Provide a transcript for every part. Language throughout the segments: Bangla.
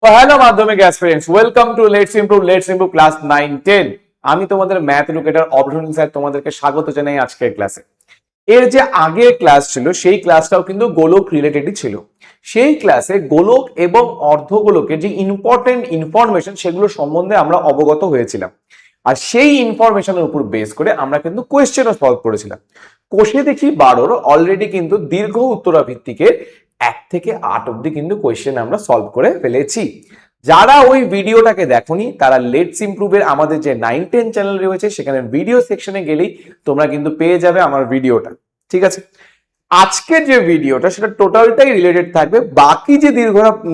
তো হ্যালো মাধ্যমিক aspirants, welcome to let's improve class 9-10। আমি তোমাদের ম্যাথ এডুকেটর অভ্রনীল স্যার তোমাদেরকে স্বাগত জানাই আজকের ক্লাসে। এর যে আগের ক্লাস ছিল সেই ক্লাসটাও কিন্তু গোলক রিলেটেডই ছিল। সেই ক্লাসে গোলক এবং অর্ধগোলকের যে ইম্পর্টেন্ট ইনফরমেশন সেগুলো সম্বন্ধে আমরা অবগত হয়েছিলাম, আর সেই ইনফরমেশনের উপর বেস করে আমরা কিন্তু কোয়েশ্চেনও সলভ করেছিলাম। কোষে দেখি 12 অলরেডি কিন্তু দীর্ঘ উত্তরাভিত্তিকের 1 থেকে 8 অব্দি কিন্তু কোয়েশ্চেন আমরা সলভ করে ফেলেছি। যারা ওই ভিডিওটাকে দেখোনি তারা লেটস ইমপ্রুভের আমাদের যে 9-10 চ্যানেল রয়েছে সেখানে ভিডিও সেকশনে গেলেই তোমরা কিন্তু পেয়ে যাবে আমার ভিডিওটা। ঠিক আছে, আজকের যে ভিডিওটা সেটা টোটালটাই রিলেটেড থাকবে বাকি যে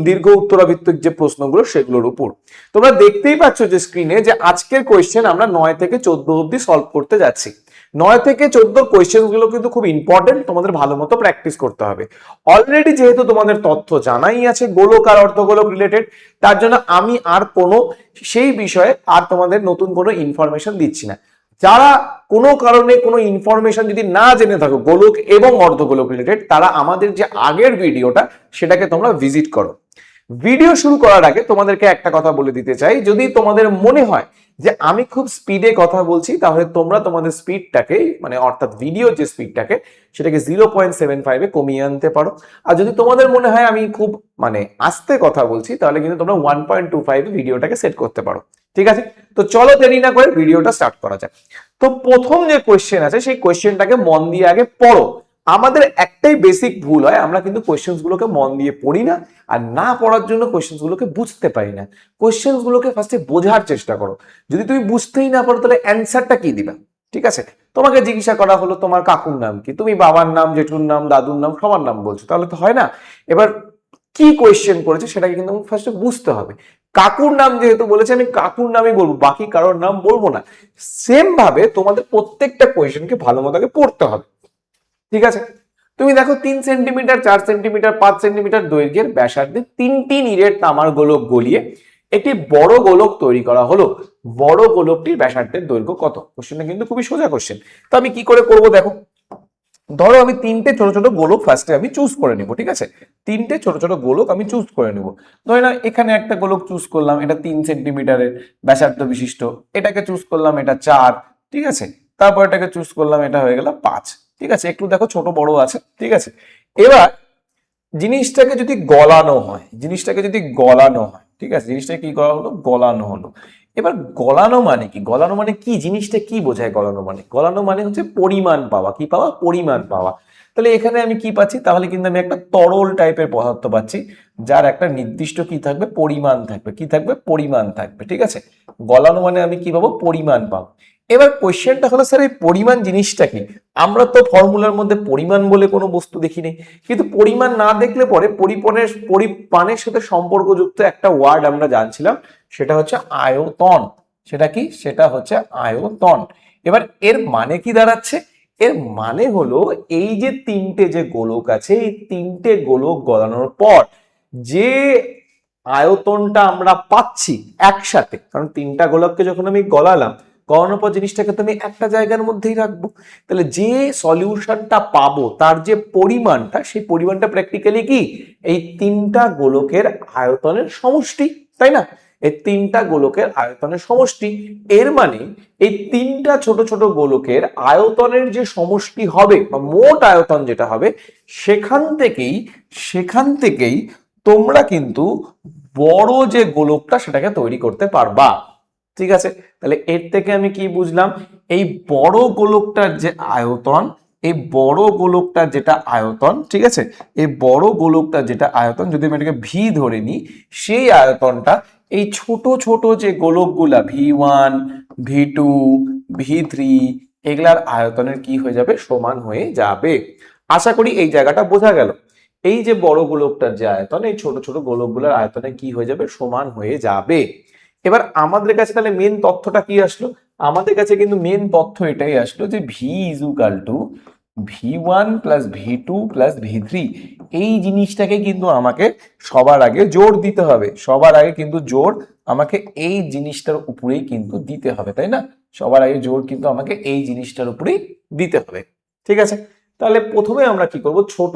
দীর্ঘ উত্তরাভিত্তিক যে প্রশ্নগুলো সেগুলোর উপর। তোমরা দেখতেই পাচ্ছ যে স্ক্রিনে যে আজকের কোয়েশ্চেন আমরা 9 থেকে 14 অব্দি সলভ করতে যাচ্ছি। 9 থেকে 14 কোয়েশ্চেন গুলো কিন্তু খুব ইম্পর্টেন্ট, তোমাদের ভালো মতো প্র্যাকটিস করতে হবে। অলরেডি যেহেতু তোমাদের তথ্য জানাই আছে গোলক আর অর্ধগোলক রিলেটেড, তার জন্য আমি আর কোনো সেই বিষয়ে আর তোমাদের নতুন কোনো ইনফরমেশন দিচ্ছি না। যারা কোনো কারণে কোনো ইনফরমেশন যদি না জেনে থাকো গোলক এবং অর্ধগোলক রিলেটেড, তারা আমাদের যে আগের ভিডিওটা সেটাকে তোমরা ভিজিট করো। ভিডিও শুরু করার আগে তোমাদেরকে একটা কথা বলে দিতে চাই, যদি তোমাদের মনে হয় যে আমি খুব স্পিডে কথা বলছি তাহলে তোমরা তোমাদের স্পিডটাকে মানে অর্থাৎ ভিডিওর যে স্পিডটাকে সেটাকে 0.75 এ কমিয়ে আনতে পারো। আর যদি তোমাদের মনে হয় আমি খুব মানে আস্তে কথা বলছি তাহলে কিন্তু তোমরা 1.25 এ ভিডিওটাকে সেট করতে পারো। ঠিক আছে, তো চলো দেরি না করে ভিডিওটা স্টার্ট করা যাক। তো প্রথম যে কোয়েশ্চেন আছে সেই কোয়েশ্চেনটাকে মন দিয়ে আগে পড়ো। আমাদের একটাই বেসিক ভুল হয়, আমরা কিন্তু কোয়েশ্চেন্স গুলোকে মন দিয়ে পড়ি না, আর না পড়ার জন্য কোয়েশ্চেন্স গুলোকে বুঝতে পারি না। কোয়েশ্চেন্স গুলোকে ফার্স্টে বোঝার চেষ্টা করো। যদি তুমি বুঝতেই না পারো তাহলে অ্যান্সারটা কি দিবা? ঠিক আছে, তোমাকে জিজ্ঞাসা করা হলো তোমার কাকুর নাম কি, তুমি বাবার নাম, জেঠুর নাম, দাদুর নাম, সবার নাম বলছো, তাহলে তো হয় না। এবার কি কোয়েশ্চেন করেছে সেটাকে কিন্তু ফার্স্টে বুঝতে হবে। কাকুর নাম যেহেতু বলেছে আমি কাকুর নামই বলবো, বাকি কারোর নাম বলবো না। সেম ভাবে তোমাদের প্রত্যেকটা কোয়েশ্চেনকে ভালো মতো আগে পড়তে হবে। ঠিক আছে, তুমি দেখো 3 সেন্টিমিটার, 4 সেন্টিমিটার, 5 সেন্টিমিটার দৈর্ঘ্যের ব্যাসার্ধে 3টি নিরেট তামার গোলক গলিয়ে একটি বড় গোলক তৈরি করা হলো। বড় গোলকটির ব্যাসার্ধের দৈর্ঘ্য কত? কোশ্চেনটা কিন্তু খুবই সোজা কোশ্চেন। তো আমি কি করে করব দেখো, ধরো আমি 3টে ছোট ছোট গোলক ফার্স্টে আমি চুজ করে নিব। ঠিক আছে, 3টে ছোট ছোট গোলক আমি চুজ করে নিব। ধরে না এখানে একটা গোলক চুজ করলাম, এটা 3 সেন্টিমিটারের ব্যাসার্ধ বিশিষ্ট, এটাকে চুজ করলাম, এটা 4। ঠিক আছে, তারপর এটাকে চুজ করলাম, এটা হয়ে গেল 5। ঠিক আছে, একটু দেখো ছোট বড় আছে। ঠিক আছে, এবার জিনিসটাকে যদি গলানো হয়, ঠিক আছে, জিনিসটাকে কি করা হলো? গলানো হলো। এবার গলানো মানে কি? গলানো মানে কি? জিনিসটা কি বোঝায় গলানো মানে? গলানো মানে হচ্ছে পরিমাণ পাওয়া। কি পাওয়া? পরিমাণ পাওয়া। তাহলে এখানে আমি কি পাচ্ছি? তাহলে কিন্তু আমি একটা তরল টাইপের পদার্থ পাচ্ছি যার একটা নির্দিষ্ট কি থাকবে? পরিমাণ থাকবে। কি থাকবে? পরিমাণ থাকবে। ঠিক আছে, গলানো মানে আমি কি পাবো? পরিমাণ পাবো। এবার কোয়েশ্চেনটা হলো স্যার এই পরিমাণ জিনিসটা কি? আমরা তো ফর্মুলার মধ্যে পরিমাণ বলে কোনো বস্তু দেখিনি, কিন্তু পরিমাণ না দেখলে পরে পরিমাণের সাথে সম্পর্কযুক্ত একটা ওয়ার্ড আমরা জানছিলাম, সেটা হচ্ছে আয়তন। সেটা কি? সেটা হচ্ছে আয়তন। এবার এর মানে কি দাঁড়াচ্ছে? এর মানে হলো এই যে 3টে যে গোলক আছে, এই 3টে গোলক গলানোর পর যে আয়তনটা আমরা পাচ্ছি একসাথে, কারণ 3টা গোলককে যখন আমি গলানোর পর জিনিসটাকে তো আমি একটা জায়গার মধ্যেই রাখবো, তাহলে যে সলিউশনটা পাবো তার যে পরিমাণটা, সেই পরিমাণটা প্র্যাকটিক্যালি কি? এই 3টা গোলকের আয়তনের সমষ্টি, তাই না? এই 3টা গোলকের আয়তনের সমষ্টি। এর মানে এই 3টা ছোট ছোট গোলকের আয়তনের যে সমষ্টি হবে বা মোট আয়তন যেটা হবে, সেখান থেকেই তোমরা কিন্তু বড় যে গোলকটা সেটাকে তৈরি করতে পারবা। ঠিক আছে, তাহলে এর থেকে আমি কি বুঝলাম? এই বড় গোলকটার যে আয়তন, এই বড় গোলকটার যেটা আয়তন, ঠিক আছে, এই বড় গোলকটার যেটা আয়তন, যদি আমি এটাকে ভি ধরে নিই, সেই আয়তনটা এই ছোট ছোট যে গোলকগুলা V1, V2, V3 এগুলার আয়তনের কি হয়ে যাবে? সমান হয়ে যাবে। আশা করি এই জায়গাটা বোঝা গেল। এই যে বড় গোলকটার যে আয়তন, এই ছোট ছোট গোলকগুলোর আয়তনে কি হয়ে যাবে? সমান হয়ে যাবে। এবার আমাদের কাছে তাহলে মেন তথ্যটা কি আসলো? আমাদের কাছে কিন্তু মেন তথ্য এটাই আসলো যে V is equal to V1 plus V2 plus V3। এই জিনিসটাকে কিন্তু আমাকে সবার আগে জোর দিতে হবে। সবার আগে কিন্তু জোর আমাকে এই জিনিসটার উপরেই কিন্তু দিতে হবে, তাই না? সবার আগে জোর কিন্তু আমাকে এই জিনিসটার উপরেই দিতে হবে। ঠিক আছে, তাহলে প্রথমে আমরা কি করব? ছোট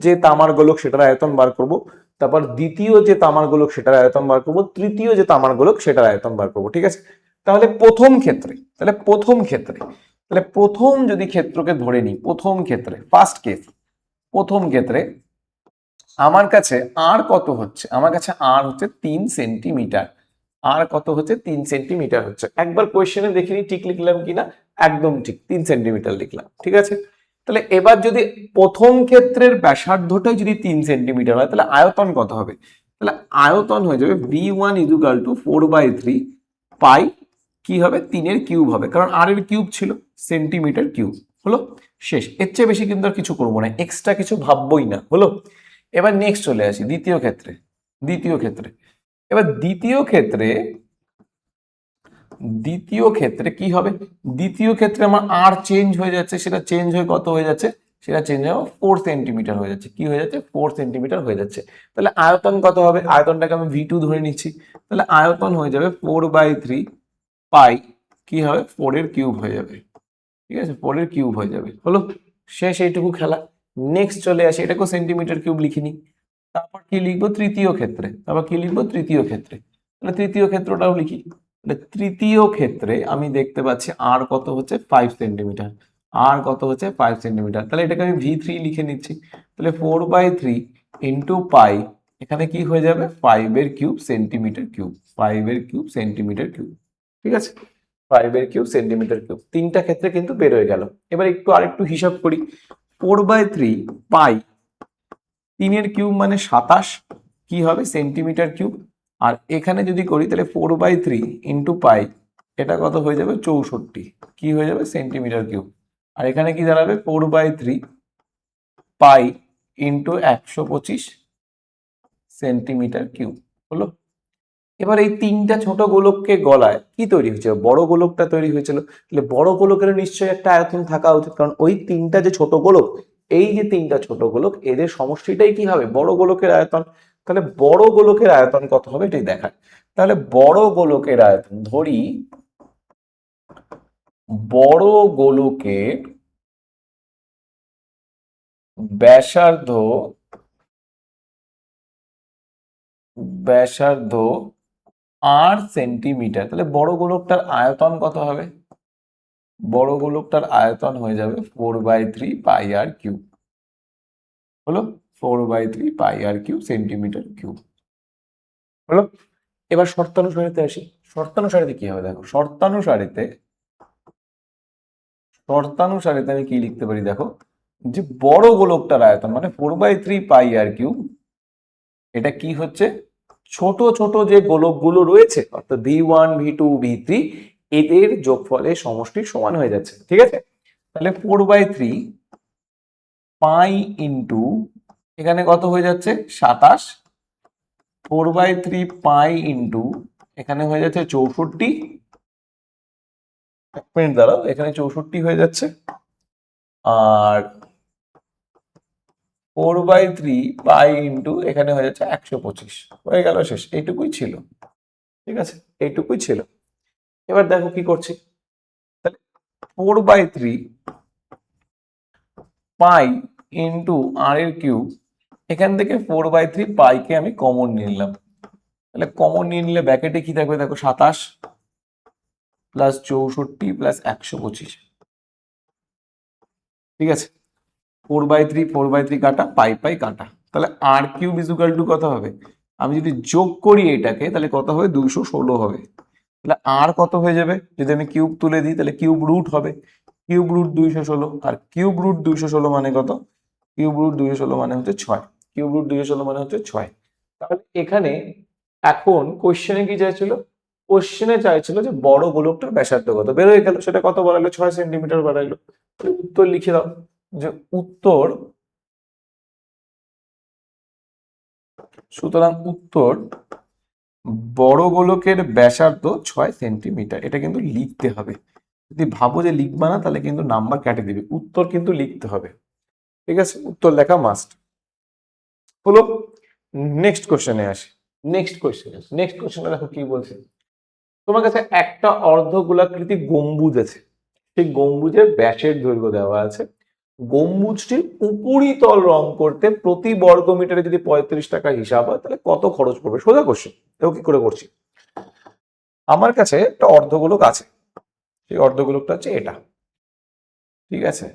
যে তামার গোলক সেটার আয়তন বার করব। তারপর দ্বিতীয় যে তামার গোলক সেটার আয়তন বার করবো, তৃতীয় যে তামার গোলক সেটার আয়তন বার করবো। ঠিক আছে, তাহলে প্রথম যদি ক্ষেত্রকে ধরে নিই, প্রথম ক্ষেত্রে ফার্স্ট কেস, প্রথম ক্ষেত্রে আমার কাছে আর কত হচ্ছে, আমার কাছে আর হচ্ছে 3 সেন্টিমিটার। আর কত হচ্ছে, 3 সেন্টিমিটার হচ্ছে। একবার কোয়েশ্চেনে দেখিনি ঠিক লিখলাম কিনা, একদম ঠিক 3 সেন্টিমিটার লিখলাম। ঠিক আছে, তাহলে এবার যদি প্রথম ক্ষেত্রের ব্যাসার্ধটাই যদি 3 সেন্টিমিটার হয়, তাহলে আয়তন কত হবে? তাহলে আয়তন হয়ে যাবে v1 = 4/3 পাই, কি হবে, 3 এর কিউব হবে, কারণ আর এর কিউব ছিল, সেন্টিমিটার কিউব। হলো, শেষ। এর চেয়ে বেশি কিন্তু আর কিছু করবো না, এক্সট্রা কিছু ভাববোই না। হলো, এবার নেক্সট চলে আসি দ্বিতীয় ক্ষেত্রে। এবার দ্বিতীয় ক্ষেত্রে কি হবে? দ্বিতীয় ক্ষেত্রে আমার আর চেঞ্জ হয়ে যাচ্ছে, সেটা চেঞ্জ হয়ে কত হয়ে যাচ্ছে, সেটা চেঞ্জ হয়ে 4 সেন্টিমিটার হয়ে যাচ্ছে। কি হয়ে যাচ্ছে? 4 সেন্টিমিটার হয়ে যাচ্ছে। তাহলে আয়তন কত হবে? আয়তনটাকে আমি v2 ধরে নিচ্ছি। তাহলে আয়তন হয়ে যাবে 4/3 পাই, কি হবে, 4 এর কিউব হয়ে যাবে। ঠিক আছে, 4 এর কিউব হয়ে যাবে। হলো, শেষ এইটুকু খেলা। নেক্সট চলে আসি, এটাকেও সেন্টিমিটার কিউব লিখিনি। তারপর কি লিখবো? তৃতীয় ক্ষেত্রে। তাহলে তৃতীয় ক্ষেত্রটাও লিখি। তৃতীয় ক্ষেত্রে আমি দেখতে পাচ্ছি আর কত হচ্ছে, 5 সেন্টিমিটার। আর কত হচ্ছে, 5 সেন্টিমিটার। তাহলে এটাকে আমি v3 লিখে নিচ্ছি। তাহলে 4/3 ইন্টু পাই, এখানে কি হয়ে যাবে, 5 এর কিউব সেন্টিমিটার কিউব। 5 এর কিউব সেন্টিমিটার কিউব। ঠিক আছে, 5 এর কিউব সেন্টিমিটার কিউব। তিনটা ক্ষেত্রে কিন্তু বের হয়ে গেল। এবার আরেকটু হিসাব করি। 4/3 পাই, 3 এর কিউব মানে 27, কি হবে, সেন্টিমিটার কিউব। আর এখানে যদি করি তাহলে 4/3 ইন্টু পাই, এটা কত হয়ে যাবে, 64, কি হয়ে যাবে, সেন্টিমিটার কিউব। আর এখানে কি দাঁড়াবে, 4/3 পাই ইন্টু 125 সেন্টিমিটার কিউব। হলো, এবার এই তিনটা ছোট গোলককে গলায় কি তৈরি হয়েছে, বড় গোলকটা তৈরি হয়েছিল। তাহলে বড় গোলকের নিশ্চয়ই একটা আয়তন থাকা উচিত, কারণ ওই তিনটা যে ছোট গোলক, এই যে তিনটা ছোট গোলক, এদের সমষ্টিটাই কি হবে, বড় গোলকের আয়তন। তাহলে বড় গোলকের আয়তন কত হবে এটাই দেখায়। তাহলে বড় গোলকের আয়তন ধরি, বড় গোলকের ব্যাসার্ধ ব্যাসার্ধ 8 সেন্টিমিটার। তাহলে বড় গোলকটার আয়তন কত হবে? বড় গোলকটার আয়তন হয়ে যাবে 4/3 পাই আর কিউব। হলো, 4/3 পাই আর কিউব সেন্টিমিটার কিউব। হলো, এবার শর্তানুসারিতে আসি। শর্তানুসারিতে কি হবে দেখো, শর্তানুসারিতে আমি কি লিখতে পারি দেখো, যে বড় গোলকটার আয়তন মানে 4/3 পাই আর কিউব, এটা কি হচ্ছে, ছোট ছোট যে গোলকগুলো রয়েছে অর্থাৎ v1 v2 v3, এদের যোগফলের সমষ্টির সমান হয়ে যাচ্ছে। ঠিক আছে, তাহলে 4/3 পাই ইন্টু, এখানে কত হয়ে যাচ্ছে, 27, 4/3 পাই ইন্টু, এখানে হয়ে যাচ্ছে 64, এক মিনিট দাঁড়াও, এখানে 64 হয়ে যাচ্ছে, আর 4/3 পাই ইন্টু এখানে হয়ে যাচ্ছে 125, হয়ে গেল, শেষ। এইটুকুই ছিল। ঠিক আছে, এইটুকুই ছিল। এবার দেখো কি করছি, তাহলে 4/3 পাই ইন্টু আর এর কিউব, এখান থেকে 4/3 পাইকে আমি কমন নিয়ে নিলাম। তাহলে কমন নিয়ে নিলে ব্যাকেটে কি থাকবে দেখো, 27 প্লাস 64 প্লাস 125। ঠিক আছে, 4/3 কাটা, পাই পাই কাটা, তাহলে আর কিউব ইজুকাল টু কত হবে, আমি যদি যোগ করি এটাকে তাহলে কত হবে, 216 হবে। তাহলে আর কত হয়ে যাবে, যদি আমি কিউব তুলে দিই তাহলে কিউব রুট হবে, কিউব রুট 216, আর কিউব রুট 216 মানে কত, কিউব রুট 216 মানে হচ্ছে 6, কিউব রুট 216 মানে হচ্ছে 6। তাহলে এখানে এখন কোশ্চেনে কি চাইছিল, কোশ্চেনে চাইছিল যে বড় গোলকটার ব্যাসার্ধ কত, বের হয়ে গেল, সেটা কত বাড়াইলো, 6 সেন্টিমিটার বাড়াইলো। উত্তর লিখে দাও, যে উত্তর, সুতরাং উত্তর বড় গোলকের ব্যাসার্ধ 6 সেন্টিমিটার। এটা কিন্তু লিখতে হবে, যদি ভাবো যে লিখবা না তাহলে কিন্তু নাম্বার কেটে দিবে, উত্তর কিন্তু লিখতে হবে। ঠিক আছে, উত্তর লেখা মাস্ট। হলো, নেক্সট কোশ্চেনে আসি। নেক্সট কোশ্চেনে দেখো কি বলছে, তোমার কাছে একটা অর্ধগোলাকৃতি গম্বুজ আছে, সেই গম্বুজের ব্যাসের দৈর্ঘ্য দেওয়া আছে গম্বুজটির উপরিতল রং করতে প্রতি বর্গ মিটারে যদি 35 টাকা হিসাব হয় তাহলে কত খরচ পড়বে? সোজা কোশ্চেন। দেখো কি করে করছি। আমার কাছে একটা অর্ধগোলক আছে, সেই অর্ধগোলকটা হচ্ছে এটা, ঠিক আছে?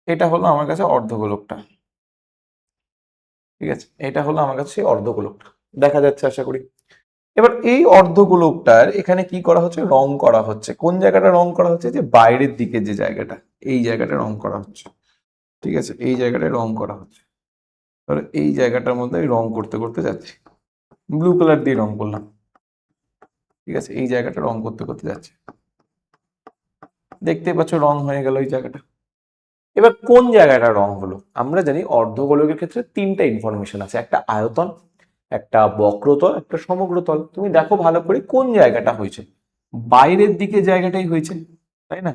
এটা হলো আমার কাছে অর্ধগোলকটা, ঠিক আছে? এটা হলো আমার কাছে সেই অর্ধগোলকটা, দেখা যাচ্ছে আশা করি। এবার এই অর্ধগোলকটার এখানে কি করা হচ্ছে? রং করা হচ্ছে। কোন জায়গাটা রং করা হচ্ছে? যে বাইরের দিকে যে জায়গাটা, এই জায়গাটা রং করা হচ্ছে, ঠিক আছে? এই জায়গাটায় রং করা হচ্ছে। তাহলে এই জায়গাটার মধ্যে আমি রং করতে করতে যাচ্ছি, ব্লু কালার দিয়ে রং করলাম, ঠিক আছে? এই জায়গাটা রং করতে করতে যাচ্ছে, দেখতে পাচ্ছ রং হয়ে গেল এই জায়গাটা। এবার কোন জায়গাটা রং হলো? আমরা জানি অর্ধগোলকের ক্ষেত্রে তিনটা ইনফরমেশন আছে, একটা আয়তন, একটা বক্রতল, একটা সমগ্রতল। তুমি দেখো ভালো করে কোন জায়গাটা হয়েছে। বাইরের দিকে জায়গাটাই হয়েছে, তাই না?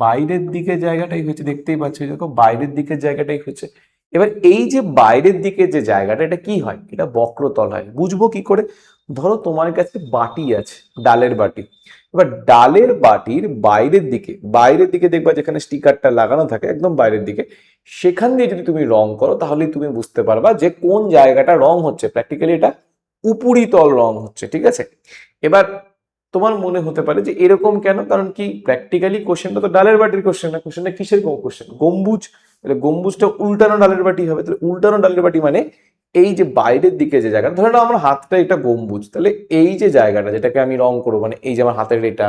বাইরের দিকে জায়গাটাই হয়েছে, দেখতেই পাচ্ছ, দেখো বাইরের দিকের জায়গাটাই হয়েছে। এবার এই যে বাইরের দিকে যে জায়গাটা, এটা কি হয়? এটা বক্রতল হয়। বুঝবো কি করে? ধরো তোমার কাছে বাটি আছে, ডালের বাটি। এবার ডালের বাটির বাইরের দিকে দেখবা যেখানে স্টিকারটা লাগানো থাকে একদম বাইরের দিকে, সেখান দিয়ে যদি তুমি রং করো তাহলে তুমি বুঝতে পারবা যে কোন জায়গাটা রং হচ্ছে। প্র্যাকটিক্যালি এটা উপরিতল রং হচ্ছে, ঠিক আছে? এবার তোমার মনে হতে পারে যে এরকম কেন, কারণ কি প্র্যাকটিক্যালি কোশ্চেনটা তো ডালের বাটির কোশ্চেন না, কোশ্চেনটা কিসের কোশ্চেন? গম্বুজ। তাহলে গম্বুজটা উল্টানো ডালের বাটি হবে। তাহলে উল্টানো ডালের বাটি মানে এই যে বাইরের দিকে যে জায়গা, ধরে নাও আমার হাতটা এটা গম্বুজ, তাহলে এই যে জায়গাটা যেটাকে আমি রং করবো, মানে এই যে আমার হাতের এটা,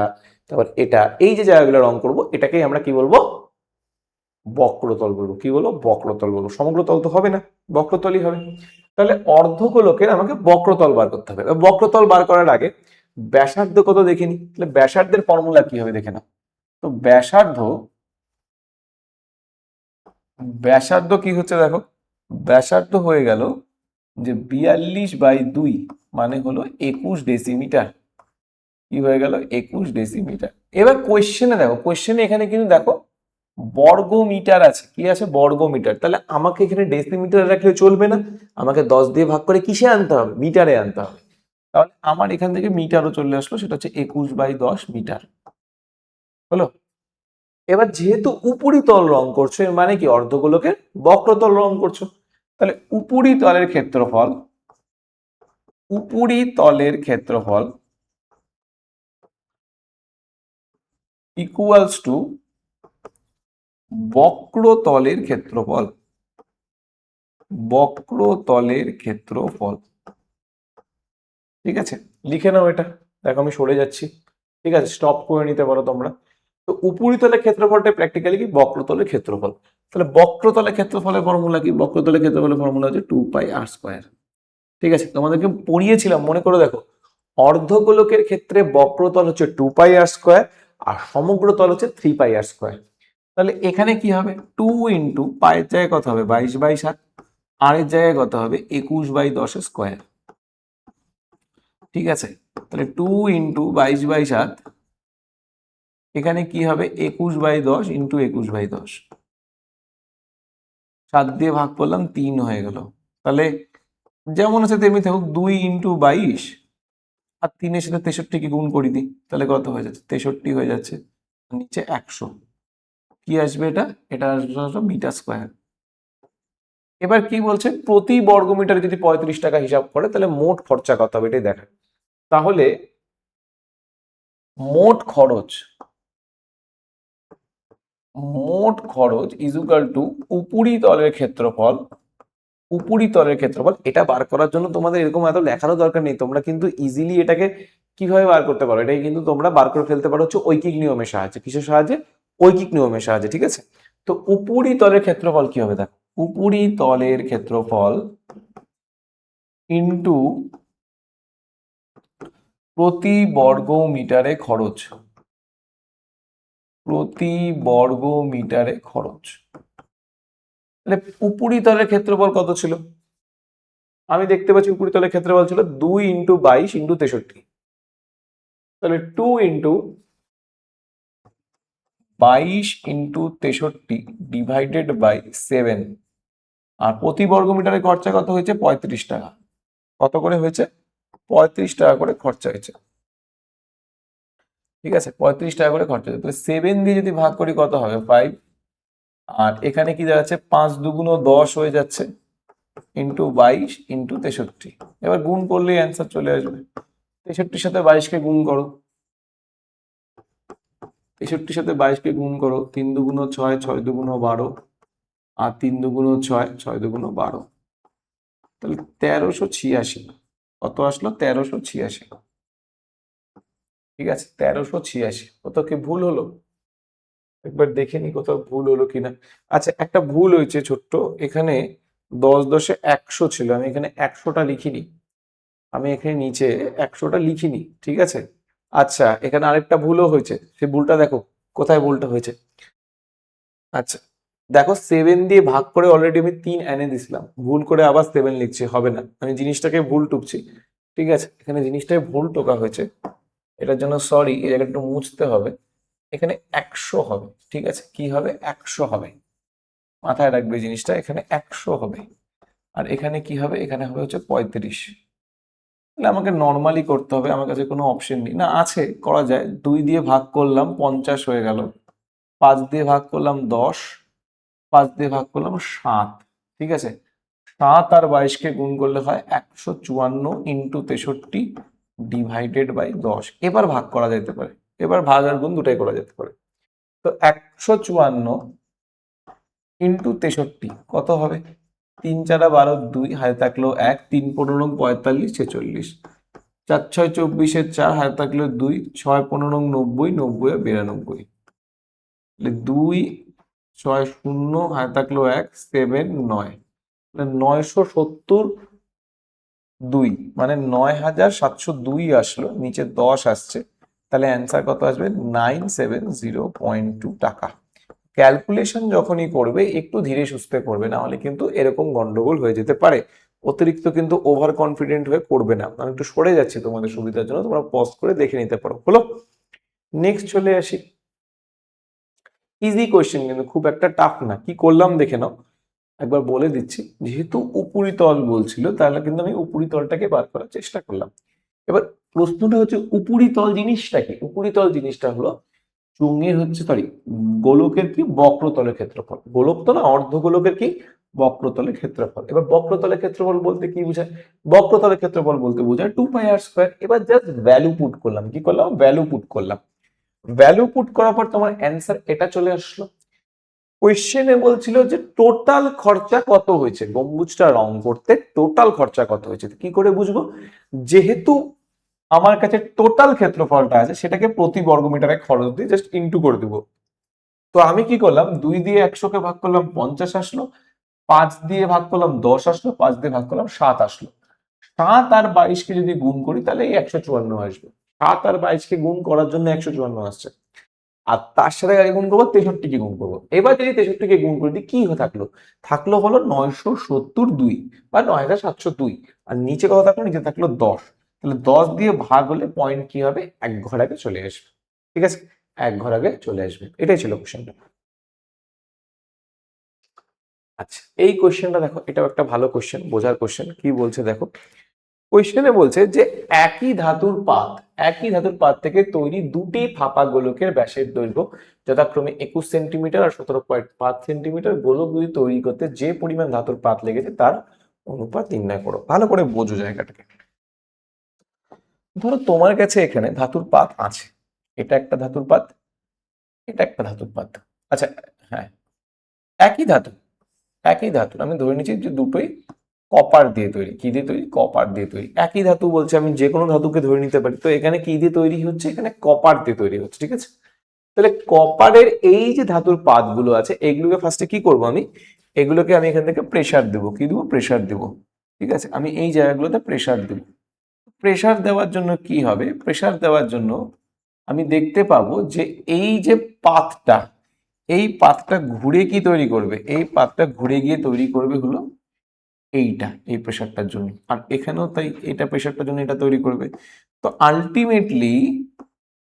তারপর এটা, এই যে জায়গাগুলো রং করবো, এটাকেই আমরা কি বলবো? বক্রতল বলবো। কি বলবো? বক্রতল বলবো। সমগ্রতল তো হবে না, বক্রতলই হবে। তাহলে অর্ধগোলকের আমাকে বক্রতল বার করতে হবে। বক্রতল বার করার আগে ব্যাসার্ধ কত দেখে নি। তাহলে ব্যাসার্ধের ফর্মুলা কি হবে দেখে নাও। তো ব্যাসার্ধ, ব্যাসার্ধ কি হচ্ছে দেখো, ব্যাসার্ধ হয়ে গেল যে 42/2 মানে হলো 21 ডেসিমিটার। কি হয়ে গেল? 21 ডেসিমিটার। এবার কোয়েশ্চেনে দেখো, কোয়েশ্চেনে এখানে কিন্তু দেখো বর্গ মিটার আছে। কি আছে? বর্গ মিটার। তাহলে আমাকে এখানে ডেসিমিটার রাখলে চলবে না, আমাকে 10 দিয়ে ভাগ করে কিসে আনতে হবে? মিটারে আনতে হবে। তাহলে আমার এখান থেকে মিটারও চলে আসলো, সেটা হচ্ছে 21/10 মিটার হলো। এবার যেহেতু উপরিতল রং করছো, এর মানে কি অর্ধগোলকের বক্রতল রং করছো। তাহলে উপরিতলের ক্ষেত্রফল ইকুয়ালস টু বক্রতলের ক্ষেত্রফল। বক্রতলের ক্ষেত্রফল, ঠিক আছে? লিখে নাও এটা। দেখো আমি সরে যাচ্ছি, ঠিক আছে? স্টপ করে নিতে পারো তোমরা। তো উপরিতলের ক্ষেত্রফলটা প্র্যাকটিক্যালি কি? বক্রতলের ক্ষেত্রফল। তাহলে বক্রতলের ক্ষেত্রফলের ফর্মুলা কি? বক্রতলের ক্ষেত্রফলের ফর্মুলা হচ্ছে 2πr²। ঠিক আছে, তোমাদেরকে পড়িয়েছিলাম মনে করে দেখো। অর্ধগোলকের ক্ষেত্রে বক্রতল হচ্ছে 2πr², আর সমগ্রতল হচ্ছে 3πr²। তাহলে এখানে কি হবে? 2 × পায়ের জায়গায় কত হবে? 22/7। আর এর জায়গায় কত হবে? 21/10²। ঠিক আছে, তাহলে 2 × 22/7, এখানে কি হবে? 21/10 × 21/10, 7 দিয়ে ভাগ করলাম 3 হয়ে গেল। তাহলে যেমন আছে তেমনি থাকুক, 2 × 22 আর 3-এর সাথে 63 কে গুণ করে দিই, তাহলে কত হয়ে যাচ্ছে? 63 হয়ে যাচ্ছে। নিচে 100 কি আসবে? এটা এটা আসবে মিটার স্কোয়ার। এবার কি বলছে? প্রতি বর্গ মিটারে যদি 35 টাকা হিসাব করে তাহলে মোট খরচা কত হবে এটাই দেখা। তাহলে মোট খরচ ইজুকাল টু উপরিতলের ক্ষেত্রফল। এটা বার করার জন্য তোমাদের এরকম এত লেখারও দরকার নেই, তোমরা কিন্তু ইজিলি এটাকে কিভাবে বার করতে পারো, এটাকে কিন্তু তোমরা বার করে ফেলতে পারো হচ্ছে ঐকিক নিয়মের সাহায্যে। কিসের সাহায্যে? ঐকিক নিয়মের সাহায্যে, ঠিক আছে? তো উপরিতলের ক্ষেত্রফল কি হবে দেখো, উপরিতলের ক্ষেত্রফল ইন্টু প্রতি বর্গ মিটারে খরচ, প্রতি বর্গ মিটারে খরচ। তাহলে উপরিতলের ক্ষেত্রফল কত ছিল? আমি দেখতে পাচ্ছি উপরিতলের ক্ষেত্রফল ছিল 2 × 22 × 63। তাহলে 2 × 22 × 63 /7। আর প্রতি বর্গ মিটারে খরচা কত হয়েছে? 35 টাকা। কত করে হয়েছে? 35 টাকা করে খরচা হয়েছে। ঠিক আছে, 35 টাকা করে খরচা হচ্ছে। তাহলে 7 দিয়ে যদি ভাগ করি কত হবে 5, আর এখানে কি দাঁড়াচ্ছে 5 দুগুণ 10 হয়ে যাচ্ছে, ইন্টু 22 ইন্টু 63। এবার গুণ করলেই অ্যান্সার চলে আসবে। 63-র সাথে 22-কে গুণ করো, 63-র সাথে 22-কে গুণ করো, 3 দুগুণ 6, 6 দুগুণ 12, আর 3 দুগুণ 6, 6 দুগুণ 12, তাহলে 1386। কত আসলো 1386। ঠিক আছে, 1386। কোথাও কি ভুল হলো? একবার দেখে নি কোথাও ভুল হলো কিনা। আচ্ছা, একটা ভুল হয়েছে ছোট্ট, এখানে 10 10-এ 100 ছিল, আমি এখানে 100টা লিখিনি, আমি এখানে নিচে 100টা লিখিনি, ঠিক আছে। আচ্ছা, এখানে আরেকটা ভুলও হয়েছে, সেই ভুলটা দেখো কোথায় ভুলটা হয়েছে। আচ্ছা দেখো, 7 দিয়ে ভাগ করে অলরেডি আমি 3 এনে দিছিলাম, ভুল করে আবার 7 লিখছি, হবে না, আমি জিনিসটাকে ভুল টুকছি। ঠিক আছে, এখানে জিনিসটাকে ভুল টোকা হয়েছে, এটার জন্য সরি, এই জায়গাটা একটু মুছতে হবে। এখানে 100 হবে, ঠিক আছে, কি হবে 100 হবে, মাথায় রাখবে জিনিসটা, এখানে 100 হবে। আর এখানে কি হবে, এখানে হবে হচ্ছে 35। তাহলে আমাকে নর্মালি করতে হবে, আমার কাছে কোনো অপশন নেই, না আছে করা যায়, 2 দিয়ে ভাগ করলাম 50 হয়ে গেল, 5 দিয়ে ভাগ করলাম 10, 5 দিয়ে ভাগ করলাম 7। ঠিক আছে, 7 আর 22-কে গুণ করলে হয় 154 ইন্টু 63 ডিভাইডেড বাই 10। এবার ভাগ করা যেতে পারে, এবার ভাগ আর গুণ দুটাই করা যেতে পারে। তো 154 ইন্টু 63 কত হবে, 3 4 12, 2 হাতে থাকলো 1, 3 15 45 46, 4 6 24, 4 হাতে থাকলো 2, 6 15 90, 90 92, 2 6 0 হাতে থাকলো 1, 7 9, 970 2, মানে 9702 আসলো, নিচে 10 আসছে, তাহলে অ্যান্সার কত আসবে 970.2 টাকা। ক্যালকুলেশন যখনই করবে একটু ধীরে সুস্থে করবে, না হলে কিন্তু এরকম গন্ডগোল হয়ে যেতে পারে। অতিরিক্ত কিন্তু ওভার কনফিডেন্ট হয়ে করবে না। আমি একটু সরে যাচ্ছি তোমাদের সুবিধার জন্য, তোমরা পজ করে দেখে নিতে পারো। হলো, নেক্সট চলে আসি। ইজি কোয়েশ্চেন, কিন্তু খুব একটা টাফ না। কি করলাম দেখে নাও, একবার বলে দিচ্ছি। যেহেতু উপরিতল বলছিল, তাহলে কিন্তু আমি উপরিতলটাকে বার করার চেষ্টা করলাম। এবার প্রশ্নটা হচ্ছে উপরিতল জিনিসটা কি। উপরিতল জিনিসটা হলো চুঙ্গের হচ্ছে, সরি, গোলকের কি বক্রতলের ক্ষেত্রফল। গোলক তো না, অর্ধগোলকের কি বক্রতলের ক্ষেত্রফল। এবার বক্রতলের ক্ষেত্রফল বলতে কি বোঝায়, বক্রতলের ক্ষেত্রফল বলতে বোঝায় 2πr²। এবার জাস্ট ভ্যালু পুট করলাম, কি করলাম ভ্যালু পুট করলাম। ভ্যালু পুট করার পর তোমার অ্যান্সার এটা চলে আসলো। কোয়েশ্চেনে বলছিল যে টোটাল খরচা কত হয়েছে গম্বুজটা রং করতে, টোটাল খরচা কত হয়েছে। কি করে বুঝবো, যেহেতু আমার কাছে টোটাল ক্ষেত্রফলটা আছে, সেটাকে প্রতি বর্গমিটারে খরচ দিয়ে জাস্ট ইনটু করে দিব। তো আমি কি করলাম, 2 দিয়ে 100-কে ভাগ করলাম 50 আসলো, 5 দিয়ে ভাগ করলাম 10 আসলো, 5 দিয়ে ভাগ করলাম 7 আসলো। 7 আর 22-কে যদি গুণ করি তাহলে এই 154 আসবে। 7 আর 22-কে গুণ করার জন্য 154 আসছে, আর তার সাথে আগে গুণ করবো 63-কে গুণ করবো। এবার যদি 63-কে গুণ করে দিই, কি থাকলো, থাকলো হলো 972 বা 9702, আর নিচে কত থাকলো, নিচে থাকলো 10। তাহলে 10 দিয়ে ভাগ হলে পয়েন্ট কি হবে, এক ঘর আগে চলে আসবে। ঠিক আছে, এক ঘর আগে চলে আসবে। এটাই ছিল কোশ্চেনটা। আচ্ছা, এই কোশ্চেনটা দেখো, এটাও একটা ভালো কোশ্চেন, বোঝার কোশ্চেন। কি বলছে দেখো, কোশ্চেনে বলছে যে একই ধাতুর পাত থেকে তৈরি দুটি ফাঁপা গোলকের ব্যাসের দৈর্ঘ্য যথাক্রমে 21 সেন্টিমিটার আর 17.5 সেন্টিমিটার। গোলকগুলি তৈরি করতে যে পরিমাণ ধাতুর পাত লেগেছে তার অনুপাত নির্ণয় করো। ভালো করে বোঝো জায়গাটাকে। ধরো তোমার কাছে এখানে ধাতুর পাত আছে, এটা একটা ধাতুর পাত, এটা একটা ধাতুর পাত। আচ্ছা, হ্যাঁ, একই ধাতু, একই ধাতু, আমি ধরে নিচ্ছি যে দুটোই কপার দিয়ে তৈরি। কি দিয়ে তৈরি, কপার দিয়ে তৈরি। একই ধাতু বলছে, আমি যে কোনো ধাতুকে ধরে নিতে পারি। তো এখানে কি দিয়ে তৈরি হচ্ছে, এখানে কপার দিয়ে তৈরি হচ্ছে। ঠিক আছে, তাহলে কপারের এই যে ধাতুর পাতগুলো আছে, এগুলোকে ফার্স্টে কি করব, আমি এগুলোকে আমি এখান থেকে প্রেসার দেবো। কি দেবো, প্রেসার দেবো। ঠিক আছে, আমি এই জায়গাগুলোতে প্রেসার দেবো। প্রেসার দেওয়ার জন্য কি হবে, প্রেসার দেওয়ার জন্য আমি দেখতে পাবো যে এই যে পাতটা, এই পাতটা ঘুরে কি তৈরি করবে, এই পাতটা ঘুরে গিয়ে তৈরি করবে হলো এইটা, এই প্রেশারটার জন্য। আর এখানেও তাই, এটা প্রেশারটার জন্য এটা তৈরি করবে। তো আলটিমেটলি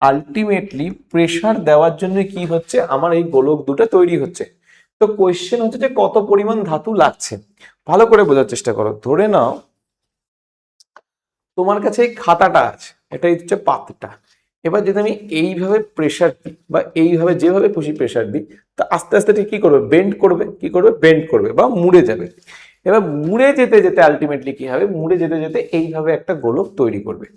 আলটিমেটলি প্রেশার দেওয়ার জন্য কি হচ্ছে, আমার এই গোলক দুটো তৈরি হচ্ছে। তো কোয়েশ্চেন হচ্ছে যে কত পরিমাণ ধাতু লাগছে। ভালো করে বোঝার চেষ্টা করো। ধরে নাও তোমার কাছে এই খাতাটা আছে, এটাই হচ্ছে পাতটা, এবার যদি আমি এইভাবে প্রেসার দিই বা এইভাবে যেভাবে খুশি প্রেসার দিই, তা আস্তে আস্তে ঠিক কি করবে, বেন্ড করবে, কি করবে, বেন্ড করবে বা মুড়ে যাবে। এবার মুড়ে যেতে যেতে আলটিমেটলি কি হবে, মুড়ে যেতে যেতে এইভাবে একটা গোলক তৈরি করবে।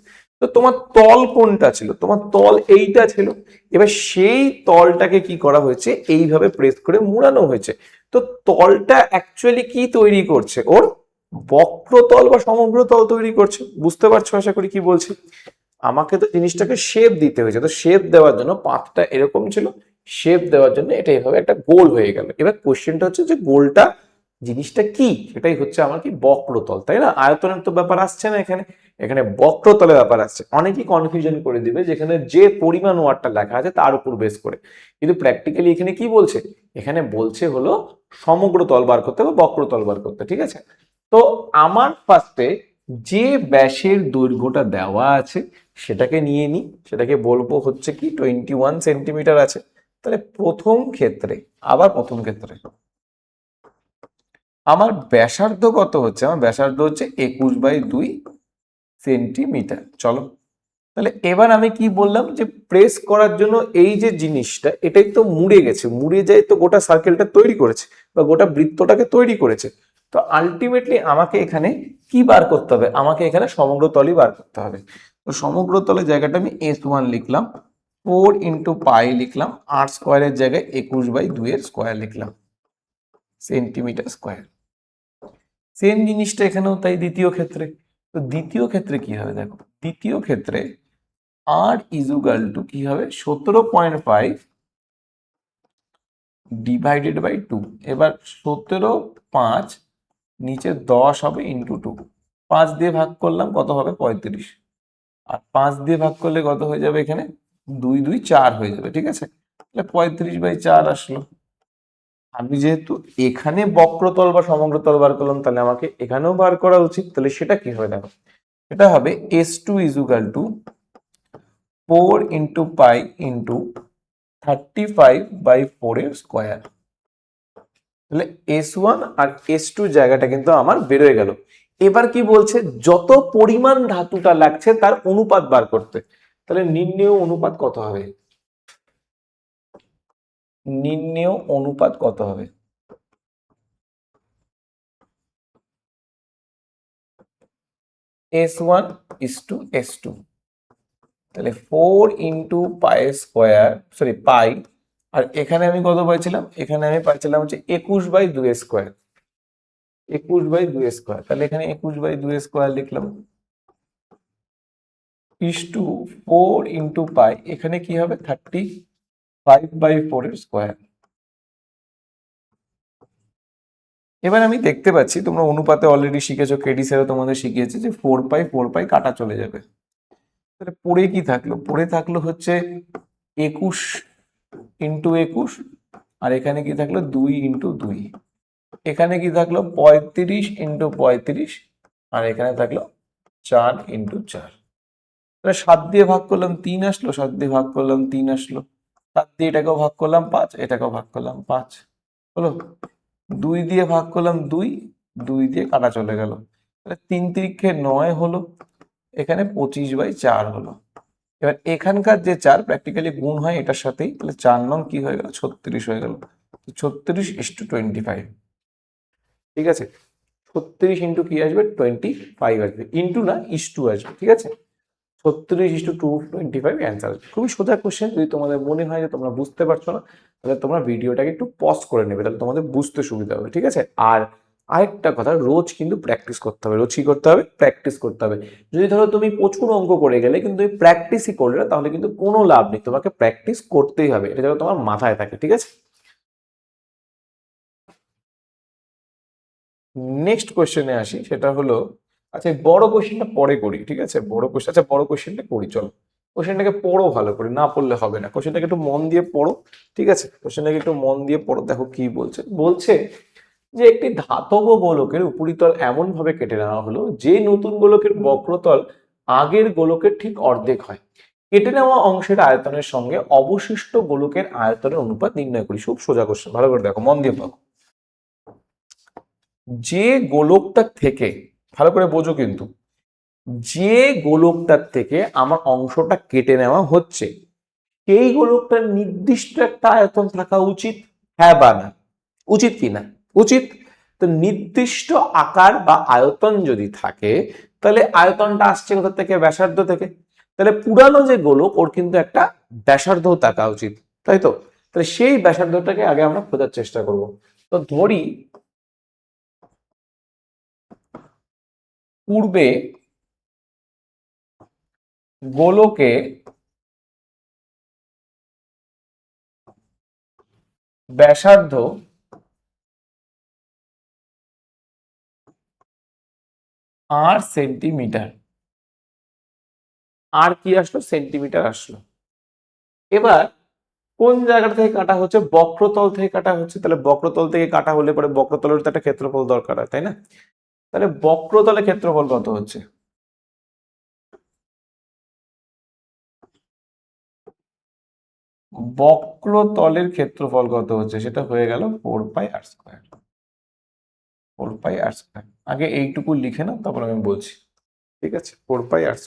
তো তোমার তল কোনটা ছিল, তোমার তল এইটা ছিল। এবার সেই তলটাকে কি করা হয়েছে, এইভাবে প্রেস করে মুড়ানো হয়েছে। তো তলটা অ্যাকচুয়ালি কি তৈরি করছে, ওর বক্রতল বা সমগ্র তল তৈরি করছে। বুঝতে পারছো আশা করি কি বলছি। আমাকে তো জিনিসটাকে শেপ দিতে হয়েছে, তো শেপ দেওয়ার জন্য পাথটা এরকম ছিল, শেপ দেওয়ার জন্য এটা এইভাবে একটা গোল হয়ে গেল। এবার কোশ্চেনটা হচ্ছে যে গোলটা জিনিসটা কি, সেটাই হচ্ছে আমার কি, বক্রতল, তাই না? আয়তনের তো ব্যাপার আসছে না এখানে, এখানে বক্রতলের ব্যাপার আসছে। অনেকেই কনফিউশন করে দিবে যেখানে যে পরিমাণ ওয়াটটা লেখা আছে তার উপর বেস করে, কিন্তু প্র্যাকটিক্যালি এখানে কি বলছে, এখানে বলছে হলো সমগ্র তল বার করতে বা বক্রতল বার করতে, ঠিক আছে? তো আমার ফার্স্টে যে ব্যাসের দৈর্ঘ্যটা দেওয়া আছে সেটাকে নিয়ে নিই, সেটাকে বলবো হচ্ছে কি 21 সেন্টিমিটার আছে। তাহলে প্রথম ক্ষেত্রে আমার ব্যাসার্ধ কত হচ্ছে, আমার ব্যাসার্ধ হচ্ছে 21/2 সেন্টিমিটার। চলো, তাহলে এবার আমি কি বললাম যে প্রেস করার জন্য এই যে জিনিসটা, এটাই তো মুড়ে গেছে, মুড়ে যায় তো গোটা সার্কেলটা তৈরি করেছে বা গোটা বৃত্তটাকে তৈরি করেছে। তো আলটিমেটলি আমাকে এখানে কি বার করতে হবে, আমাকে এখানে সমগ্র তলই বার করতে হবে। তো সমগ্র তলের জায়গাটা আমি S1 লিখলাম, 4 × লিখলাম, আর স্কোয়ারের জায়গায় 21/2 এর স্কোয়ার লিখলাম, সেন্টিমিটার স্কোয়ার। সেম জিনিসটা এখানেও তাই দ্বিতীয় ক্ষেত্রে। তো দ্বিতীয় ক্ষেত্রে কি হবে দেখো, দ্বিতীয় ক্ষেত্রে আর ইজুগাল টু কি হবে, 17.5 /2। এবার 17, 5, নিচে 10 হবে ইন্টু 2, 5 দিয়ে ভাগ করলাম কত হবে, 35। আর 5 দিয়ে ভাগ করলে কত হয়ে যাবে, এখানে 2 2 4 হয়ে যাবে, ঠিক আছে? তাহলে 35/4 আসলো। আমি যেহেতু এখানে বক্রতল বা সমগ্রতল বার করলাম, তাহলে আমাকে এখানেও বার করা উচিত। তাহলে সেটা কি হবে দেখো, এটা হবে S2 = 4 × π × 35/4 এর স্কোয়ার। তাহলে S1 আর S2 জায়গাটা কিন্তু আমার বেরোয় গেল। এবার কি বলছে, যত পরিমাণ ধাতুটা লাগছে তার অনুপাত বার করতে। তাহলে নির্ণেয় অনুপাত কত হবে, নির্ণেয় অনুপাত কত হবে, S1:S2। তাহলে 4 × π², আর এখানে আমি কত পাইছিলাম, এখানে আমি পাইছিলাম হচ্ছে 21/2 স্কোয়ার, 21/2 স্কোয়ার। তাহলে এখানে 21/2 স্কোয়ার লিখলাম, ইস টু 4 × π, এখানে কি হবে 35/4 এর স্কোয়ার। এবার আমি দেখতে পাচ্ছি তোমরা অনুপাতে অলরেডি শিখেছো, কেডি স্যারও তোমাদের শিখিয়েছে যে 4π কাটা চলে যাবে। তাহলে পড়ে কি থাকলো, পড়ে থাকলো হচ্ছে 21 × 21, আর এখানে কি থাকলো 2 × 2, এখানে কি থাকলো 35 × 35, আর এখানে থাকলো 4 × 4। তাহলে 7 দিয়ে ভাগ করলাম 3 আসলো, 7 দিয়ে ভাগ করলাম 3 আসলো, 7 দিয়ে এটাকেও ভাগ করলাম 5, এটাকেও ভাগ করলাম 5 হলো। 2 দিয়ে ভাগ করলাম 2, 2 দিয়ে কাটা চলে গেল। তাহলে 3 × 9 হলো, এখানে 25/4 হলো। এবার এখানকার যে 4 প্র্যাকটিক্যালি গুণ হয় এটার সাথেই, তাহলে 4 নং কি হয়ে গেল, 36 হয়ে গেল। 36:25, ঠিক আছে? 36 ইন্টু কি আসবে, 25 আসবে, ইন্টু না ইস্টু আসবে, ঠিক আছে? 36:225 অ্যান্সার আসবে। খুবই সোজা কোশ্চেন। যদি তোমাদের মনে হয় যে তোমরা বুঝতে পারছো না, তাহলে তোমরা ভিডিওটাকে একটু পজ করে নেবে, তাহলে তোমাদের বুঝতে সুবিধা হবে, ঠিক আছে? আর আরেকটা কথা, রোজ কিন্তু প্র্যাকটিস করতে হবে। রোজ কি করতে হবে, প্র্যাকটিস করতে হবে। যদি ধরো তুমি প্রচুর অঙ্ক করে গেলে কিন্তু তুমি প্র্যাকটিসই করলে না, তাহলে কিন্তু কোনো লাভ নেই। তোমাকে প্র্যাকটিস করতেই হবে, এটা যেন তোমার মাথায় থাকে, ঠিক আছে? নেক্সট কোশ্চেনে আসি, সেটা হলো, আচ্ছা এই বড় কোশ্চেনটা পরে করি, ঠিক আছে? বড় কোশ্চেন, আচ্ছা বড় কোশ্চেনটা করি, চলো। কোশ্চেনটাকে পড়ো ভালো করে, না পড়লে হবে না। কোশ্চেনটাকে একটু মন দিয়ে পড়ো, ঠিক আছে? কোশ্চেনটাকে একটু মন দিয়ে পড়ো, দেখো কি বলছে। বলছে যে একটি ধাতব গোলকের উপরিতল এমন ভাবে কেটে নেওয়া হলো যে নতুন গোলকের বক্রতল আগের গোলকের ঠিক অর্ধেক হয়। কেটে নেওয়া অংশের আয়তনের সঙ্গে অবশিষ্ট গোলকের আয়তনের অনুপাত নির্ণয় করি। খুব সোজা কোশ্চেন, ভালো করে দেখো, মন দিয়ে পড়ো। যে গোলকটা থেকে, ভালো করে বোঝো কিন্তু, যে গোলকটার থেকে আমার অংশটা কেটে নেওয়া হচ্ছে সেই গোলকটার নির্দিষ্ট একটা আয়তন থাকা উচিত, হ্যাঁ বা না? উচিত কি না? উচিত। তো নির্দিষ্ট আকার বা আয়তন যদি থাকে তাহলে আয়তনটা আসছে কোথা থেকে? ব্যাসার্ধ থেকে। তাহলে পুরানো যে গোলক ওর কিন্তু একটা ব্যাসার্ধ থাকা উচিত, তাই তো? তাহলে সেই ব্যাসার্ধটাকে আগে আমরা খোঁজার চেষ্টা করব। তো ধরি পূর্বে গোলকে ব্যাসার্ধ আর সেন্টিমিটার, আর কি আসলো? সেন্টিমিটার আসলো। এবার কোন জায়গাটা থেকে কাটা হচ্ছে? বক্রতল থেকে কাটা হচ্ছে। তাহলে বক্রতল থেকে কাটা হলে পরে বক্রতলের তো একটা ক্ষেত্রফল দরকার হয়, তাই না? তাহলে বক্রতলের ক্ষেত্রফল কত হচ্ছে? বক্রতলের ক্ষেত্রফল কত হচ্ছে সেটা হয়ে গেল 4πr²। 4πr²। আগে এইটুকু লিখে নাও, তারপর আমি বলছি। ঠিক আছে, 4πr²।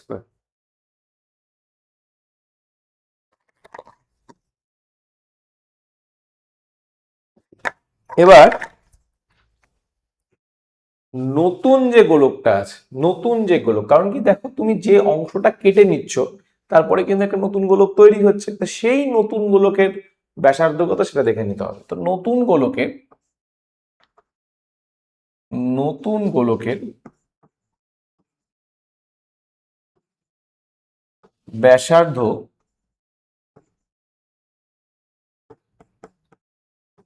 এবার নতুন যে গোলকটা আছে, নতুন যে গোলক, কারণ কি দেখো তুমি যে অংশটা কেটে নিচ্ছ তারপরে কিন্তু একটা নতুন গোলক তৈরি হচ্ছে, তো সেই নতুন গোলকের ব্যাসার্ধ কত সেটা দেখে নিতে হবে। তো নতুন গোলকের ব্যাসার্ধ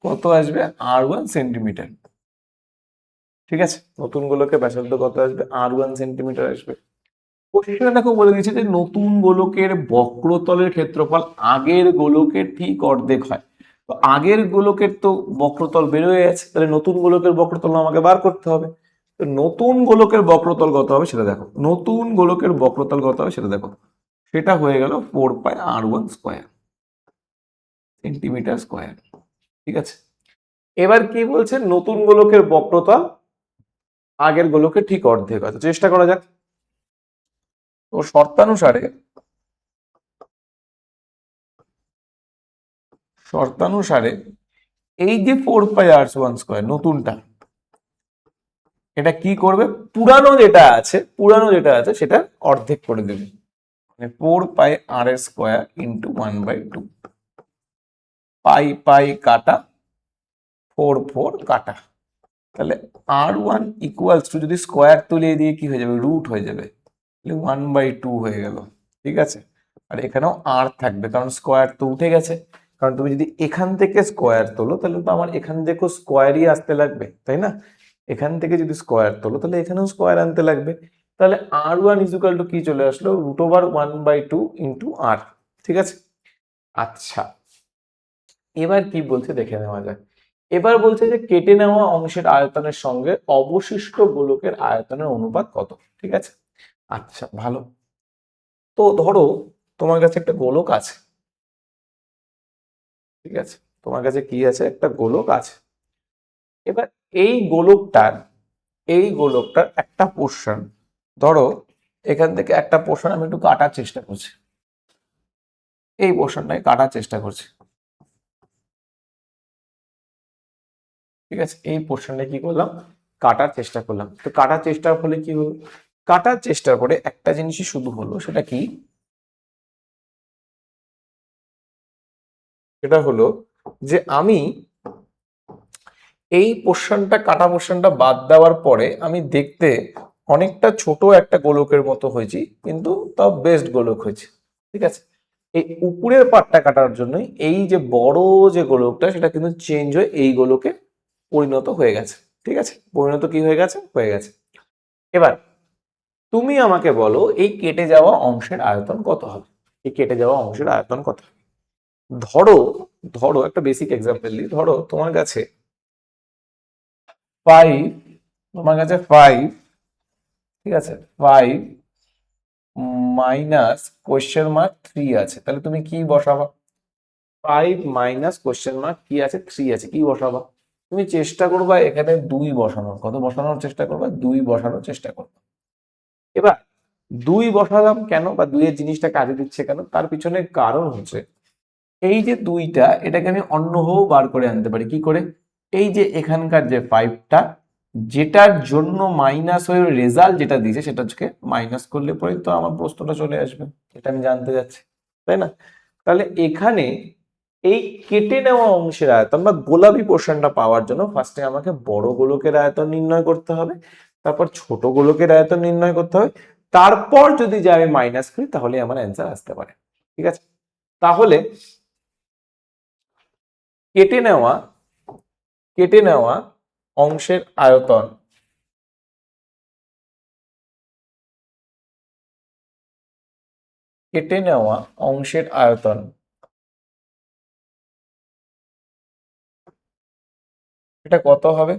কত আসবে? R1 centimetre. ঠিক আছে, নতুন গোলকের ব্যাসার্ধ কত আসবে? R1 সেন্টিমিটার আসবে। কোশ্চেনে দেখো বলে দিয়েছে যে নতুন গোলকের বক্রতলের ক্ষেত্রফল আগের গোলকের ঠিক অর্ধেক হয়। তো আগের গোলকের তো বক্রতল বের হয়ে গেছে, তাহলে নতুন গোলকের বক্রতল আমাকে বার করতে হবে। তো নতুন গোলকের বক্রতল কত হবে সেটা দেখো। নতুন গোলকের বক্রতল কত হবে সেটা দেখো। সেটা হয়ে গেল 4πr1² সেন্টিমিটার স্কোয়ার। ঠিক আছে, এবার কি বলছে? নতুন গোলকের বক্রতল আগের গোলকের ঠিক অর্ধেক আছে। চেষ্টা করা যাক। তো শর্তানুসারে এই যে 4πr1² নতুনটা, এটা কি করবে? পুরানো যেটা আছে সেটা অর্ধেক করে দেবে। মানে 4πr² ইন্টু 1/2। পাই পাই কাটা, 4 কাটা। তাহলে R1 = যদি স্কোয়ার তুলে দিয়ে কি হয়ে যাবে? রুট হয়ে যাবে। তাহলে 1/2 হয়ে গেল। ঠিক আছে, আর এখানেও আর থাকবে কারণ স্কোয়ার তো উঠে গেছে। কারণ তুমি যদি এখান থেকে স্কোয়ার তোলো তাহলে তো আমার এখান থেকেও স্কোয়ারই আসতে লাগবে, তাই না? এখান থেকে যদি স্কোয়ার তোলো তাহলে এখানেও স্কোয়ার আনতে লাগবে। তাহলে R1 = কি চলে আসলো? √1/2 ইন্টু আর। ঠিক আছে, আচ্ছা এবার কি বলছে দেখে নেওয়া যাক। এবার বলছে যে কেটে নেওয়া অংশের আয়তনের সঙ্গে অবশিষ্ট গোলকের আয়তনের অনুপাত কত। ঠিক আছে, আচ্ছা ভালো। তো ধরো তোমার কাছে একটা গোলক আছে। ঠিক আছে, তোমার কাছে কি আছে? একটা গোলক আছে। এবার এই গোলকটার একটা পোর্শন, ধরো এখান থেকে একটা পোর্শন আমি একটু কাটার চেষ্টা করছি। এই পোর্শনটাকে কাটার চেষ্টা করছি। ঠিক আছে, এই পোর্শনটা কি করলাম? কাটার চেষ্টা করলাম। তো কাটার চেষ্টার ফলে কি হলো? কাটার চেষ্টা করে একটা জিনিসই শুধু হলো, সেটা কি? সেটা হলো যে আমি এই পোর্শনটা, কাটা পোর্শনটা বাদ দেওয়ার পরে আমি দেখতে অনেকটা ছোট একটা গোলকের মতো হয়েছি, কিন্তু তাও বেস্ট গোলক হয়েছে। ঠিক আছে, এই উপরের পার্টটা কাটার জন্য এই যে বড় যে গোলকটা সেটা কিন্তু চেঞ্জ হয়ে এই গোলকে পরিণত হয়ে গেছে। ঠিক আছে, পরিণত কি হয়ে গেছে? হয়ে গেছে। এবার তুমি আমাকে বলো এই কেটে যাওয়া অংশের আয়তন কত হবে? এই কেটে যাওয়া অংশের আয়তন কত হবে? ধরো ধরো একটা বেসিক এক্সাম্পল দিই। ধরো ফাইভ তোমার কাছে 5, ঠিক আছে, 5 মাইনাস ?3 আছে। তাহলে তুমি কি বসাবা? 5 মাইনাস ?3 আছে, কি বসাবা? তুমি চেষ্টা করবা এখানে 2 বসানোর। কত বসানোর চেষ্টা করবা? 2 বসানোর চেষ্টা করবা। এবার 2 বসালাম কেন, বা 2 এর জিনিসটা কাজে দিচ্ছে কেন, তার পিছনে কারণ হচ্ছে এই যে 2টা, এটাকে আমি অন্যভাবেও বার করে আনতে পারি। কি করে? এই যে এখানকার যে 5টা, যেটার জন্য মাইনাস হয়ে রেজাল্ট যেটা দিয়েছে সেটা হচ্ছে মাইনাস করলে পরে তো আমার প্রশ্নটা চলে আসবে, এটা আমি জানতে যাচ্ছি, তাই না? তাহলে এখানে এই কেটে নেওয়া অংশের আয়তন বা গোলাপি পোর্শনটা পাওয়ার জন্য ফার্স্টে আমাকে বড় গোলকের আয়তন নির্ণয় করতে হবে, তারপর ছোট গোলকের আয়তন নির্ণয় করতে হবে, তারপর যদি যে আমি মাইনাস করি তাহলে আমার অ্যান্সার আসতে পারে। ঠিক আছে, তাহলে কেটে নেওয়া কেটে নেওয়া অংশের আয়তন কেটে নেওয়া অংশের আয়তন এটা কত হবে?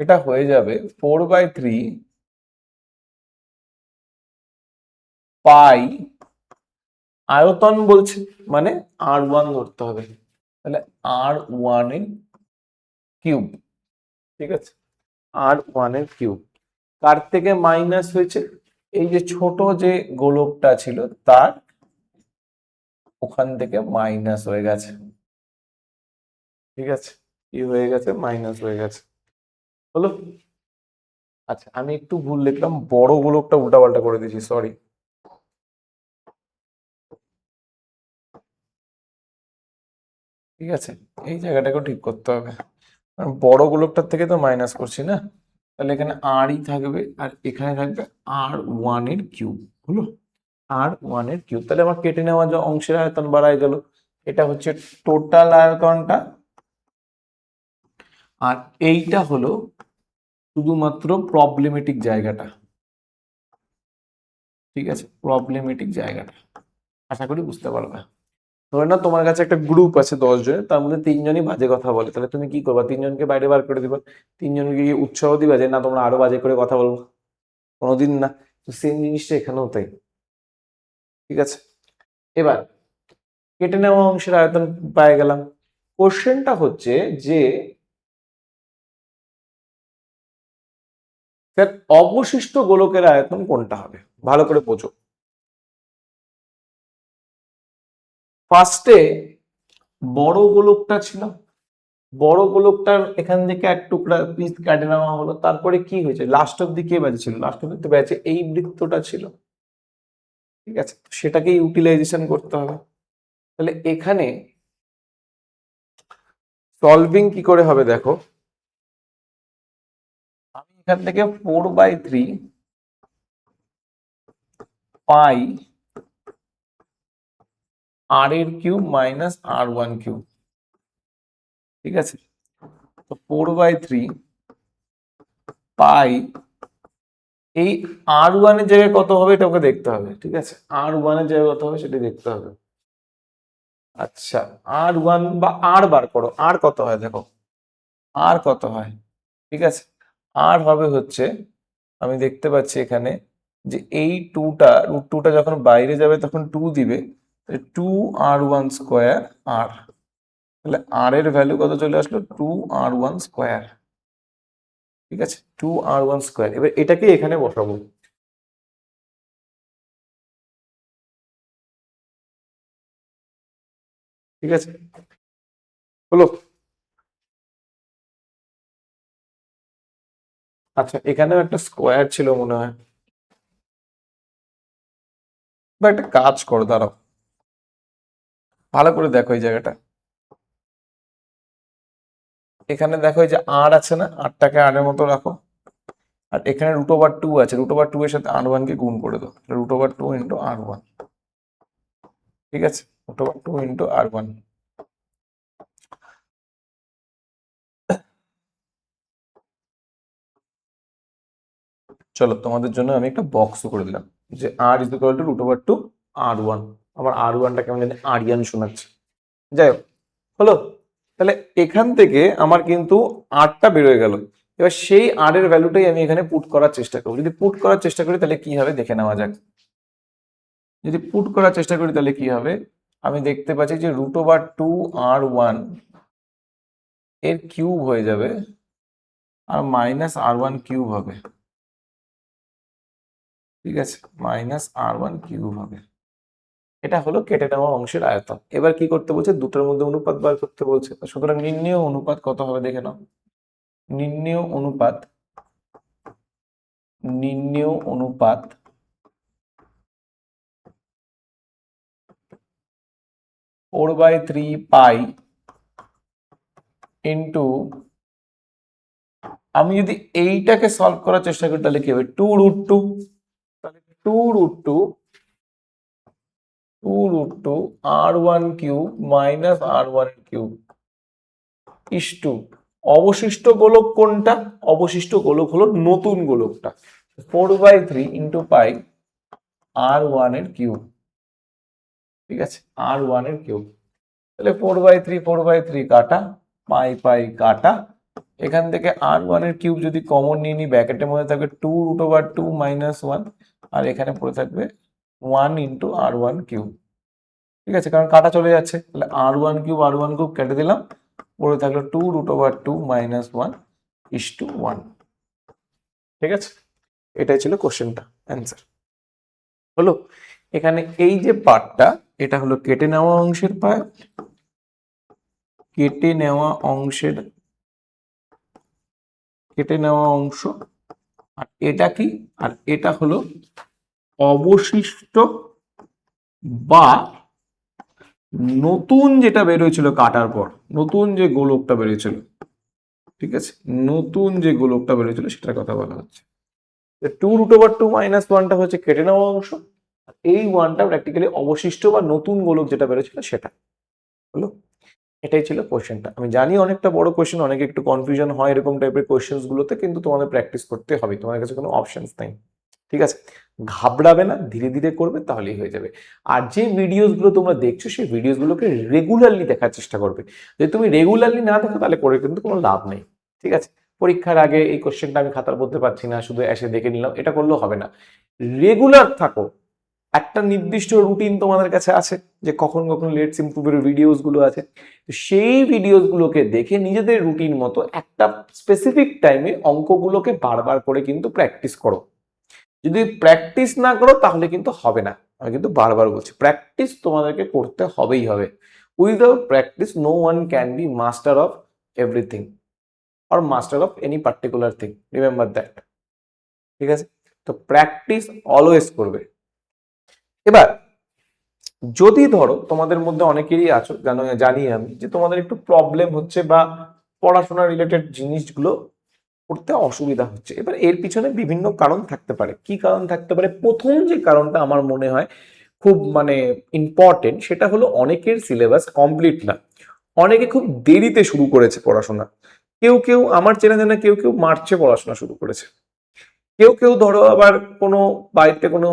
এটা হয়ে যাবে 4/3 পাই, আয়তন বলছে মানে R1 ধরতে হবে, তাহলে R1 এর কিউব। ঠিক আছে, R1 এর কিউব। কার থেকে মাইনাস হয়েছে? এই যে ছোট যে গোলকটা ছিল তার ওখান থেকে মাইনাস হয়ে গেছে। ঠিক আছে, কি হয়ে গেছে? মাইনাস হয়ে গেছে। হলো? আচ্ছা, আমি একটু ভুল লিখলাম, বড় গোলকটা উল্টাপাল্টা করে দিয়েছি, সরি। ঠিক আছে, এই জায়গাটাকেও ঠিক করতে হবে, কারণ বড় গোলকটার থেকে তো মাইনাস করছি না। তাহলে এখানে আরই থাকবে আর এখানে থাকবে R1 এর কিউব। হলো? R1 এর কিউব। তাহলে আমার কেটে নেওয়া যে অংশের আয়তন বাড়ায় গেল, এটা হচ্ছে টোটাল আয়তনটা, আর এইটা হলো শুধুমাত্র প্রবলেমেটিক জায়গাটা। ঠিক আছে, প্রবলেমেটিক জায়গাটা আশা করি বুঝতে পারবে। ধরে না তোমার কাছে একটা গ্রুপ আছে 10 জনের, তার মধ্যে 3জনই বাজে কথা বলে, তাহলে তুমি কি করবা? 3জনকে বাইরে বার করে দিবা, 3জনকে গিয়ে উৎসাহ দিবা যে না তোমরা আরো বাজে করে কথা বলবো? কোনোদিন না। তো সেম জিনিসটা এখানেও তাই। ঠিক আছে, এবার কেটে নেওয়া অংশের আয়তন পেয়ে গেলাম। কোশ্চেনটা হচ্ছে যে স্যার অবশিষ্ট গোলকের আয়তন কোনটা হবে? ভালো করে বোঝো। ফার্স্টে বড় গোলকটা ছিল, বড় গোলকটার এখান থেকে এক টুকরা পিস কেটে নেওয়া হলো, তারপরে কি হয়েছে? লাস্ট অব্দি কে বেঁচে ছিল? লাস্ট অব্দি তো বেঁচে এই বৃত্তটা ছিল। ঠিক আছে, সেটাকে ইউটিলাইজেশন করতে হবে। তাহলে এখানে সলভিং কি করে হবে দেখো, আমি এখান থেকে 4/3 পাই আর এর কিউব মাইনাস R1 কিউব। ঠিক আছে, তো 4/3 পাই, এই R1 এর জায়গায় কত হবে এটা ওকে দেখতে হবে। ঠিক আছে, R1 এর জায়গায় কত হবে সেটা দেখতে হবে। আচ্ছা, R1 বা আর বার করো, আর কত হয় দেখো, আর কত হয়? ঠিক আছে, আর হবে হচ্ছে, আমি দেখতে পাচ্ছি এখানে যে এই √2টা যখন বাইরে যাবে তখন 2 দিবে, 2R1 স্কোয়ার আর, তাহলে আর এর ভ্যালু কত চলে আসলো? 2R1 square. ঠিক আছে, 2R1 স্কোয়ার। এবার এটাকে এখানে বসাবো। ঠিক আছে, হলো? আচ্ছা, এখানেও একটা স্কোয়ার ছিল মনে হয়, বা একটা কাজ করো, দাঁড়াও ভালো করে দেখো এই জায়গাটা। এখানে দেখো এই যে আর আছে না, আরটাকে আর এর মতো রাখো, আর এখানে √2 আছে, √2 এর সাথে R1 কে গুণ করে দাও, √2 ইন্টু R1। ঠিক আছে, √2 ইন্টু R1। চলো তোমাদের জন্য আমি একটা বক্স করে দিলাম যে R √2 R1। আমার R1টা কেমন জানি আরিয়ান শোনাচ্ছে, যাই হোক। হলো? তাহলে এখান থেকে আমার কিন্তু আরটা বেরোয় গেল। এবার সেই আর এর ভ্যালুটাই আমি এখানে পুট করার চেষ্টা করবো। যদি পুট করার চেষ্টা করি তাহলে কি হবে দেখে নেওয়া যাক। যদি পুট করার চেষ্টা করি তাহলে কি হবে, আমি দেখতে পাচ্ছি যে √2 R1 এর কিউব হয়ে যাবে আর মাইনাস R1 কিউব হবে। ঠিক আছে, -r1³ হবে। এটা হলো কেটে নেওয়া অংশের আয়তন। এবার কি করতে বলছে, দুটোর মধ্যে অনুপাত বার করতে বলছে। সুতরাং নির্ণেয় অনুপাত কত হবে দেখে নাও। নির্ণেয় অনুপাত 4/3 পাই ইন্টু, আমি যদি এইটাকে সলভ করার চেষ্টা করি তাহলে কি হবে, 2√2। তাহলে 2√2 r1³ -r1³ ইস টু অবশিষ্ট গোলক কোনটা, অবশিষ্ট গোলক হলো নতুন গোলকটা, 4/3 ইন্টু পাই r1³ ঠিক আছে, r1³ তাহলে 4/3 কাটা, পাই কাটা, এখান থেকে r1³ যদি কমন নিয়ে নিই ব্র্যাকেটের মধ্যে থাকবে 2√2 -1, আর এখানে পড়ে থাকবে 1 ইন্টু r1³। ঠিক আছে, কারণ কাটা চলে যাচ্ছে, তাহলে r1³ কেটে দিলাম, পড়ে থাকলো 2√2 -1 ইস টু 1। ঠিক আছে, এটাই ছিল কোশ্চেনটা, অ্যান্সার হলো। এখানে এই যে পার্টটা, এটা হলো কেটে নেওয়া অংশের পার্ট, কেটে নেওয়া অংশ, আর এটা কি, আর এটা হলো অবশিষ্ট বা নতুন যেটা বেরোয়ছিল কাটার পর, নতুন যে গোলকটা বেরিয়েছিল, ঠিক আছে, নতুন যে গোলকটা বেরিয়েছিল সেটার কথা বলা হচ্ছে। 2√2 -1টা হচ্ছে কেটে নেওয়া অংশ, আর এই 1টা প্র্যাকটিক্যালি অবশিষ্ট বা নতুন গোলক যেটা বেরোছিল সেটা হলো। এটাই ছিল কোশ্চেনটা। আমি জানি অনেকটা বড় কোশ্চেন, অনেকে একটু কনফিউশন হয় এরকম টাইপের কোশ্চেন গুলোতে, কিন্তু তোমাদের প্র্যাকটিস করতে হবে, তোমাদের কাছে কোনো অপশনস নেই। ঠিক আছে, ঘাবড়াবে না, ধীরে ধীরে করবে তাহলেই হয়ে যাবে। আর যে ভিডিওস গুলো তোমরা দেখছো সেই ভিডিওস গুলোকে রেগুলারলি দেখার চেষ্টা করবে। যদি তুমি রেগুলারলি না দেখো তাহলে করে কিন্তু কোনো লাভ নেই। ঠিক আছে, পরীক্ষার আগে এই কোশ্চেনটা আমি খাতার বলতে পারছি না, শুধু এসে দেখে নিলাম, এটা করলেও হবে না। রেগুলার থাকো, একটা নির্দিষ্ট রুটিন তোমাদের কাছে আছে যে কখন কখন লেটস ইমপ্রুভের ভিডিওস গুলো আছে, সেই ভিডিওস গুলোকে দেখে নিজেদের রুটিন মতো একটা স্পেসিফিক টাইমে অঙ্কগুলোকে বারবার করে কিন্তু প্র্যাকটিস করো। যদি প্র্যাকটিস না করো তাহলে কিন্তু হবে না। আমি কিন্তু বারবার বলছি, প্র্যাকটিস তোমাদেরকে করতে হবেই হবে। Without practice no one can be master of everything or master of any particular thing, remember that. ঠিক আছে, তো প্র্যাকটিস অলওয়েজ করবে। এবার যদি ধরো তোমাদের মধ্যে অনেকেরই আছো, জানি আমি যে তোমাদের একটু প্রবলেম হচ্ছে বা পড়াশোনা রিলেটেড জিনিসগুলো করতে অসুবিধা হচ্ছে, এবার এর পিছনে বিভিন্ন কারণ থাকতে পারে। কি কারণ থাকতে পারে, প্রথম যে কারণটা আমার মনে হয় খুব মানে ইম্পর্টেন্ট, সেটা হলো অনেকের সিলেবাস কমপ্লিট না, অনেকে খুব দেরিতে শুরু করেছে পড়াশোনা। কেউ কেউ আমার চেনা জানা কেউ কেউ মার্চে পড়াশোনা শুরু করেছে, কেউ কেউ ধরো আবার কোনো বাড়িতে কোনো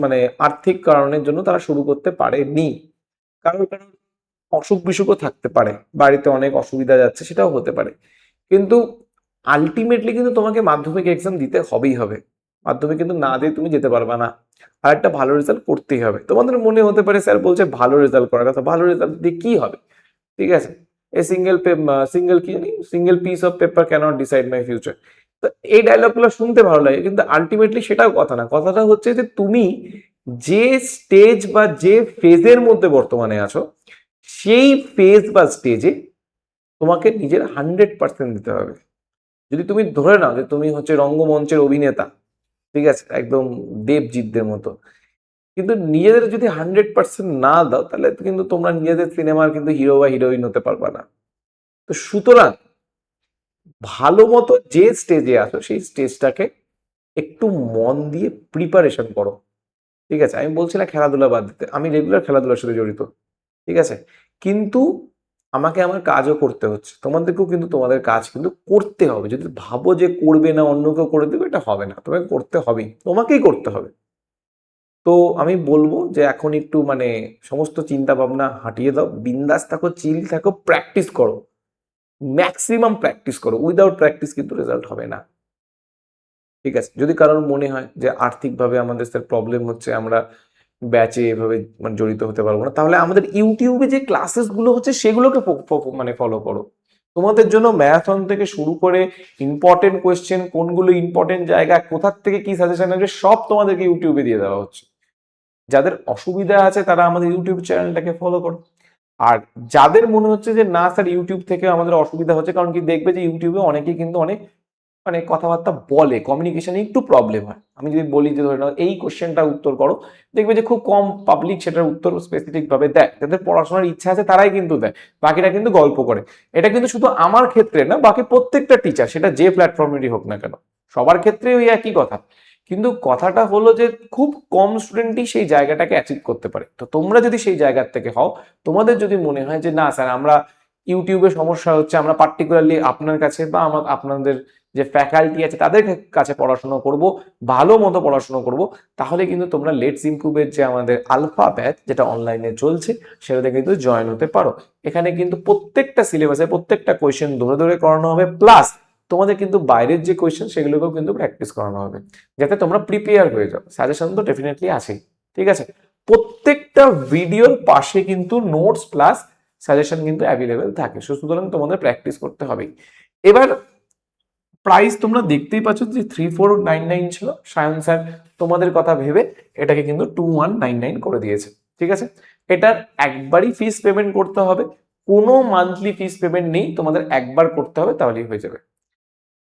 মানে আর্থিক কারণের জন্য তারা শুরু করতে পারেনি, কারোর কারণ অসুখ বিসুখও থাকতে পারে, বাড়িতে অনেক অসুবিধা যাচ্ছে, সেটাও হতে পারে। কিন্তু আলটিমেটলি কিন্তু তোমাকে মাধ্যমিক এক্সাম দিতে হবেই হবে, মাধ্যমিক কিন্তু না দিয়ে তুমি যেতে পারবে না, আর একটা ভালো রেজাল্ট করতেই হবে। তোমাদের মনে হতে পারে স্যার বলছে ভালো রেজাল্ট করার কথা, ভালো রেজাল্ট দিয়ে কি হবে? ঠিক আছে, a single piece of paper cannot decide my future. তো এই ডায়লগগুলো শুনতে ভালো লাগে, কিন্তু আলটিমেটলি সেটাও কথা না। কথাটা হচ্ছে যে তুমি যে স্টেজ বা যে ফেজের মধ্যে বর্তমানে আছো, সেই ফেজ বা স্টেজে তোমাকে নিজের 100% দিতে হবে। যদি তুমি ধরে নাও যে তুমি হচ্ছে রঙ্গমঞ্চের অভিনেতা, ঠিক আছে, একদম দেবজিৎদের মতো, কিন্তু নিজেদের যদি 100% না দাও তাহলে কিন্তু তোমরা নিজেদের সিনেমার কিন্তু হিরো বা হিরোইন হতে পারবা না। তো সুতরাং ভালো মতো যে স্টেজে আছো সেই স্টেজটাকে একটু মন দিয়ে প্রিপারেশন করো। ঠিক আছে, আমি বলছি না খেলাধুলা বাদ দিতে, আমি রেগুলার খেলাধুলার সাথে জড়িত। ঠিক আছে, কিন্তু আমাকে আমার কাজও করতে হচ্ছে, তোমাদেরকেও কিন্তু তোমাদের কাজ কিন্তু করতে হবে। যদি ভাবো যে করবে না, অন্য কেউ করে দেবে, এটা হবে না, তোমাকে করতে হবেই, তোমাকেই করতে হবে। তো আমি বলবো যে এখন একটু মানে সমস্ত চিন্তা ভাবনা হাঁটিয়ে দাও, বিন্দাস থাকো, চিল থাকো, প্র্যাকটিস করো, ম্যাক্সিমাম প্র্যাকটিস করো। উইদাউট প্র্যাকটিস কিন্তু রেজাল্ট হবে না। ঠিক আছে, যদি কারোর মনে হয় যে আর্থিকভাবে আমাদের স্যার প্রবলেম হচ্ছে, আমরা ব্যাচে এভাবে মানে জড়িত হতে পারবো না, তাহলে আমাদের ইউটিউবে যে ক্লাসেস গুলো হচ্ছে সেগুলোকে মানে ফলো করো। তোমাদের জন্য ম্যারাথন থেকে শুরু করে ইম্পর্টেন্ট কোয়েশ্চেন, কোনগুলো ইম্পর্টেন্ট জায়গা, কোথার থেকে কি সাজেশন আসবে, সব তোমাদেরকে ইউটিউবে দিয়ে দেওয়া হচ্ছে। যাদের অসুবিধা আছে তারা আমাদের ইউটিউব চ্যানেলটাকে ফলো করো। আর যাদের মনে হচ্ছে যে না স্যার ইউটিউব থেকে আমাদের অসুবিধা হচ্ছে, কারণ কি দেখবে যে ইউটিউবে অনেকেই কিন্তু অনেক মানে কথাবার্তা বলে, কমিউনিকেশনে একটু প্রবলেম হয়। আমি যদি বলি যে ধরে নাও এই কোশ্চেনটা উত্তর করো, দেখবে যে খুব কম পাবলিক সেটার উত্তর স্পেসিফিক ভাবে দেয়। যাদের পড়াশোনার ইচ্ছা আছে তারাই কিন্তু দেয়, বাকিরা কিন্তু গল্প করে। এটা কিন্তু শুধু আমার ক্ষেত্রে না, বাকি প্রত্যেকটা টিচার সেটা যে প্ল্যাটফর্মেরই হোক না কেন, সবার ক্ষেত্রে ওই একই কথা। কিন্তু কথাটা হলো যে খুব কম স্টুডেন্টই সেই জায়গাটাকে অ্যাচিভ করতে পারে। তো তোমরা যদি সেই জায়গার থেকে হও, তোমাদের যদি মনে হয় যে না স্যার আমরা ইউটিউবে সমস্যা হচ্ছে, আমরা পার্টিকুলারলি আপনার কাছে বা আপনাদের যে ফ্যাকাল্টি আছে তাদের কাছে পড়াশোনা করব, ভালো মতো পড়াশোনা করব, তাহলে কিন্তু তোমরা লেটস ইমপ্রুভের যে আমাদের আলফা ব্যাচ যেটা অনলাইনে চলছে সেটাতে কিন্তু জয়েন হতে পারো। এখানে কিন্তু প্রত্যেকটা সিলেবাসে প্রত্যেকটা কোয়েশ্চেন ধরে ধরে করানো হবে, প্লাস তোমাদের কিন্তু বাইরের যে কোয়েশ্চেন সেগুলোকেও কিন্তু প্র্যাকটিস করানো হবে, যাতে তোমরা প্রিপেয়ার হয়ে যাও। সাজেশন তো ডেফিনেটলি আছেই, ঠিক আছে। প্রত্যেকটা ভিডিওর পাশে কিন্তু নোটস প্লাস সাজেশন কিন্তু অ্যাভেলেবেল থাকে, সুতরাং তোমাদের প্র্যাকটিস করতে হবে। এবার প্রাইস তোমরা দেখতেই পাচ্ছ যে 3499 ছিল, সায়ন স্যার তোমাদের কথা ভেবে এটাকে কিন্তু 2199 করে দিয়েছে, ঠিক আছে। এটার একবারই ফিস পেমেন্ট করতে হবে, কোনো মান্থলি ফিস পেমেন্ট নেই, তোমাদের একবার করতে হবে তাহলেই হয়ে যাবে।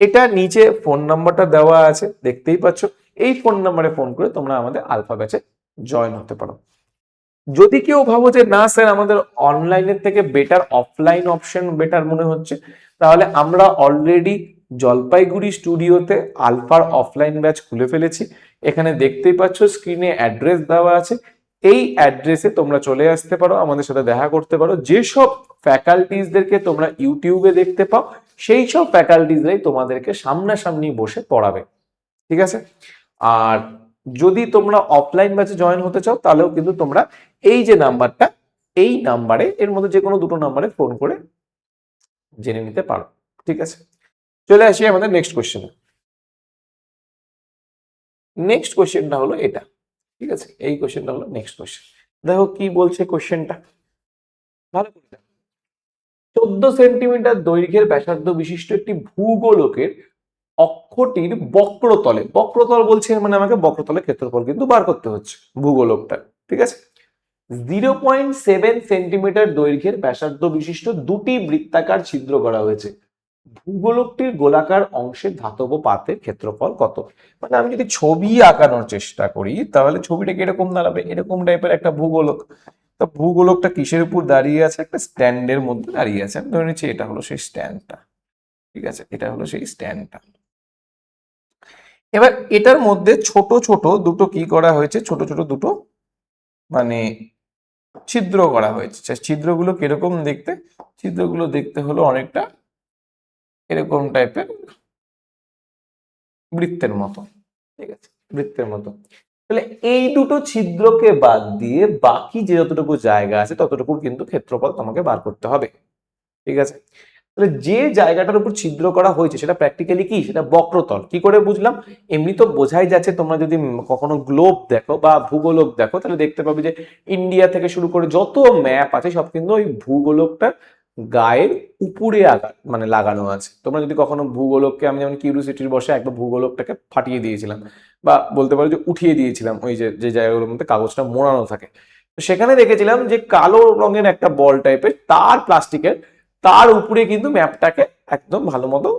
এটা নিচে ফোন নাম্বারটা দেওয়া আছে দেখতেই পাচ্ছ, এই ফোন নাম্বারে ফোন করে তোমরা আমাদের আলফা ব্যাচে জয়েন হতে পারো। যদি কেউ ভাবো যে না স্যার আমাদের অনলাইনের থেকে বেটার অফলাইন অপশন বেটার মনে হচ্ছে, তাহলে আমরা অলরেডি জলপাইগুড়ি স্টুডিওতে আলফার অফলাইন ব্যাচ খুলে ফেলেছি। এখানে দেখতেই পাচ্ছ স্ক্রিনে অ্যাড্রেস দেওয়া আছে, এই অ্যাড্রেসে তোমরা চলে আসতে পারো, আমাদের সাথে দেখা করতে পারো। যেসব ফ্যাকাল্টিসদেরকে তোমরা ইউটিউবে দেখতে পাও সেই সব ফ্যাকাল্টিসরাই তোমাদেরকে সামনাসামনি বসে পড়াবে, ঠিক আছে। আর যদি তোমরা অফলাইন ব্যাচে জয়েন হতে চাও তাহলেও কিন্তু তোমরা এই যে নাম্বারটা, এই নাম্বারে এর মধ্যে যে কোনো দুটো নাম্বারে ফোন করে জেনে নিতে পারো, ঠিক আছে। চলে আসি আমাদের নেক্সট কোশ্চেনে। নেক্সট কোশ্চেনটা হলো এটা, ঠিক আছে। এই কোশ্চেনটা হলো নেক্সট কোশ্চেন। দেখো কি বলছে কোশ্চেনটা, ভালো করে দেখো। 14 সেন্টিমিটার দৈর্ঘ্যের ব্যাসার্ধ বিশিষ্ট একটি ভূগোলকের অক্ষটির বক্রতলে, বক্রতল বলছে মানে আমাকে বক্রতলের ক্ষেত্রফল কিন্তু বার করতে হচ্ছে ভূগোলকটা, ঠিক আছে। 0.7 সেন্টিমিটার দৈর্ঘ্যের ব্যাসার্ধ বিশিষ্ট দুটি বৃত্তাকার ছিদ্র করা হয়েছে, ভূগোলকটির গোলাকার অংশের ধাতব পাতের ক্ষেত্রফল কত। মানে আমি যদি ছবি আঁকানোর চেষ্টা করি তাহলে ছবিটা কিরকম দাঁড়াবে, এরকম টাইপের একটা ভূগোলক। তো ভূগোলকটা কিসের উপর দাঁড়িয়ে আছে, একটা স্ট্যান্ডের মধ্যে দাঁড়িয়ে আছে। আমি ধরে নিচ্ছি এটা হলো সেই স্ট্যান্ডটা, ঠিক আছে, এটা হলো সেই স্ট্যান্ডটা। এবার এটার মধ্যে ছোট ছোট দুটো কি করা হয়েছে, ছোট ছোট দুটো মানে ছিদ্র করা হয়েছে। ছিদ্রগুলো কিরকম দেখতে, ছিদ্রগুলো দেখতে হলো অনেকটা এরকম টাইপের বৃত্তের মতো, ঠিক আছে, বৃত্তের মতো। তাহলে এই দুটো ছিদ্রকে বাদ দিয়ে বাকি যে যতটুকু জায়গা আছে ততটুকু কিন্তু ক্ষেত্রফল তোমাকে বার করতে হবে, ঠিক আছে। তাহলে যে জায়গাটার উপর ছিদ্র করা হয়েছে সেটা প্র্যাকটিক্যালি কি, সেটা বক্রতল। কি করে বুঝলাম, এমনি তো বোঝাই যাচ্ছে, তোমরা যদি কখনো গ্লোব দেখো বা ভূগোলক দেখো তাহলে দেখতে পাবে যে ইন্ডিয়া থেকে শুরু করে যত ম্যাপ আছে সব কিন্তু ওই ভূগোলকটার গায়ের উপরে মানে লাগানো আছে। তোমরা যদি কখনো ভূগোলককে, আমি যেমন কিউরিওসিটির বসে একবার ভূগোলকটাকে ফাটিয়ে দিয়েছিলাম, বা বলতে পারো যে উঠিয়ে দিয়েছিলাম, ওই যে যে জায়গাগুলোর মধ্যে কাগজটা মোড়ানো থাকে, তো সেখানে দেখেছিলাম যে কালো রঙের একটা বল টাইপের তার প্লাস্টিকের, তার উপরে কিন্তু ম্যাপটাকে একদম ভালো মতো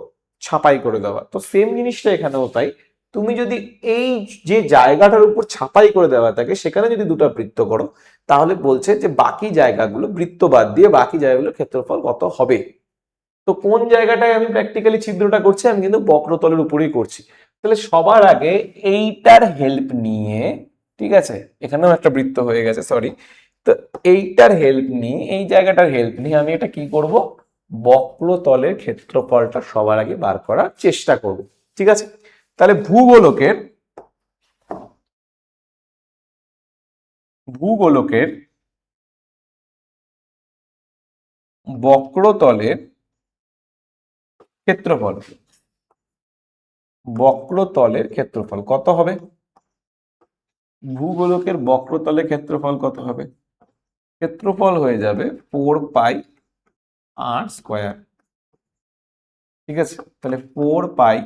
ছাপাই করে দেওয়া। তো সেম জিনিসটা এখানেও তাই, তুমি যদি এই যে জায়গাটার উপর ছাপাই করে দেওয়া থাকে সেখানে যদি দুটো বৃত্ত করো, তাহলে বলছে যে বাকি জায়গাগুলো বৃত্ত বাদ দিয়ে বাকি জায়গাগুলোর ক্ষেত্রফল কত হবে। তো কোন জায়গাটায় আমি প্র্যাকটিক্যালি ছিদ্রটা করছি, আমি কিন্তু বক্রতলের উপরেই করছি। তাহলে সবার আগে এইটার হেল্প নিয়ে, ঠিক আছে, এখানেও একটা বৃত্ত হয়ে গেছে সরি, তো এইটার হেল্প নিয়ে, এই জায়গাটার হেল্প নিয়ে আমি এটা কি করব, বক্রতলের ক্ষেত্রফলটা সবার আগে বার করার চেষ্টা করব, ঠিক আছে। তাহলে ভূগোলকের ভূগোলকের বক্রতলের ক্ষেত্রফল, বক্রতলের ক্ষেত্রফল কত হবে, ভূগোলকের বক্রতলের ক্ষেত্রফল কত হবে, ক্ষেত্রফল হয়ে যাবে 4 পাই r স্কোয়ার, ঠিক আছে, তাহলে 4 পাই,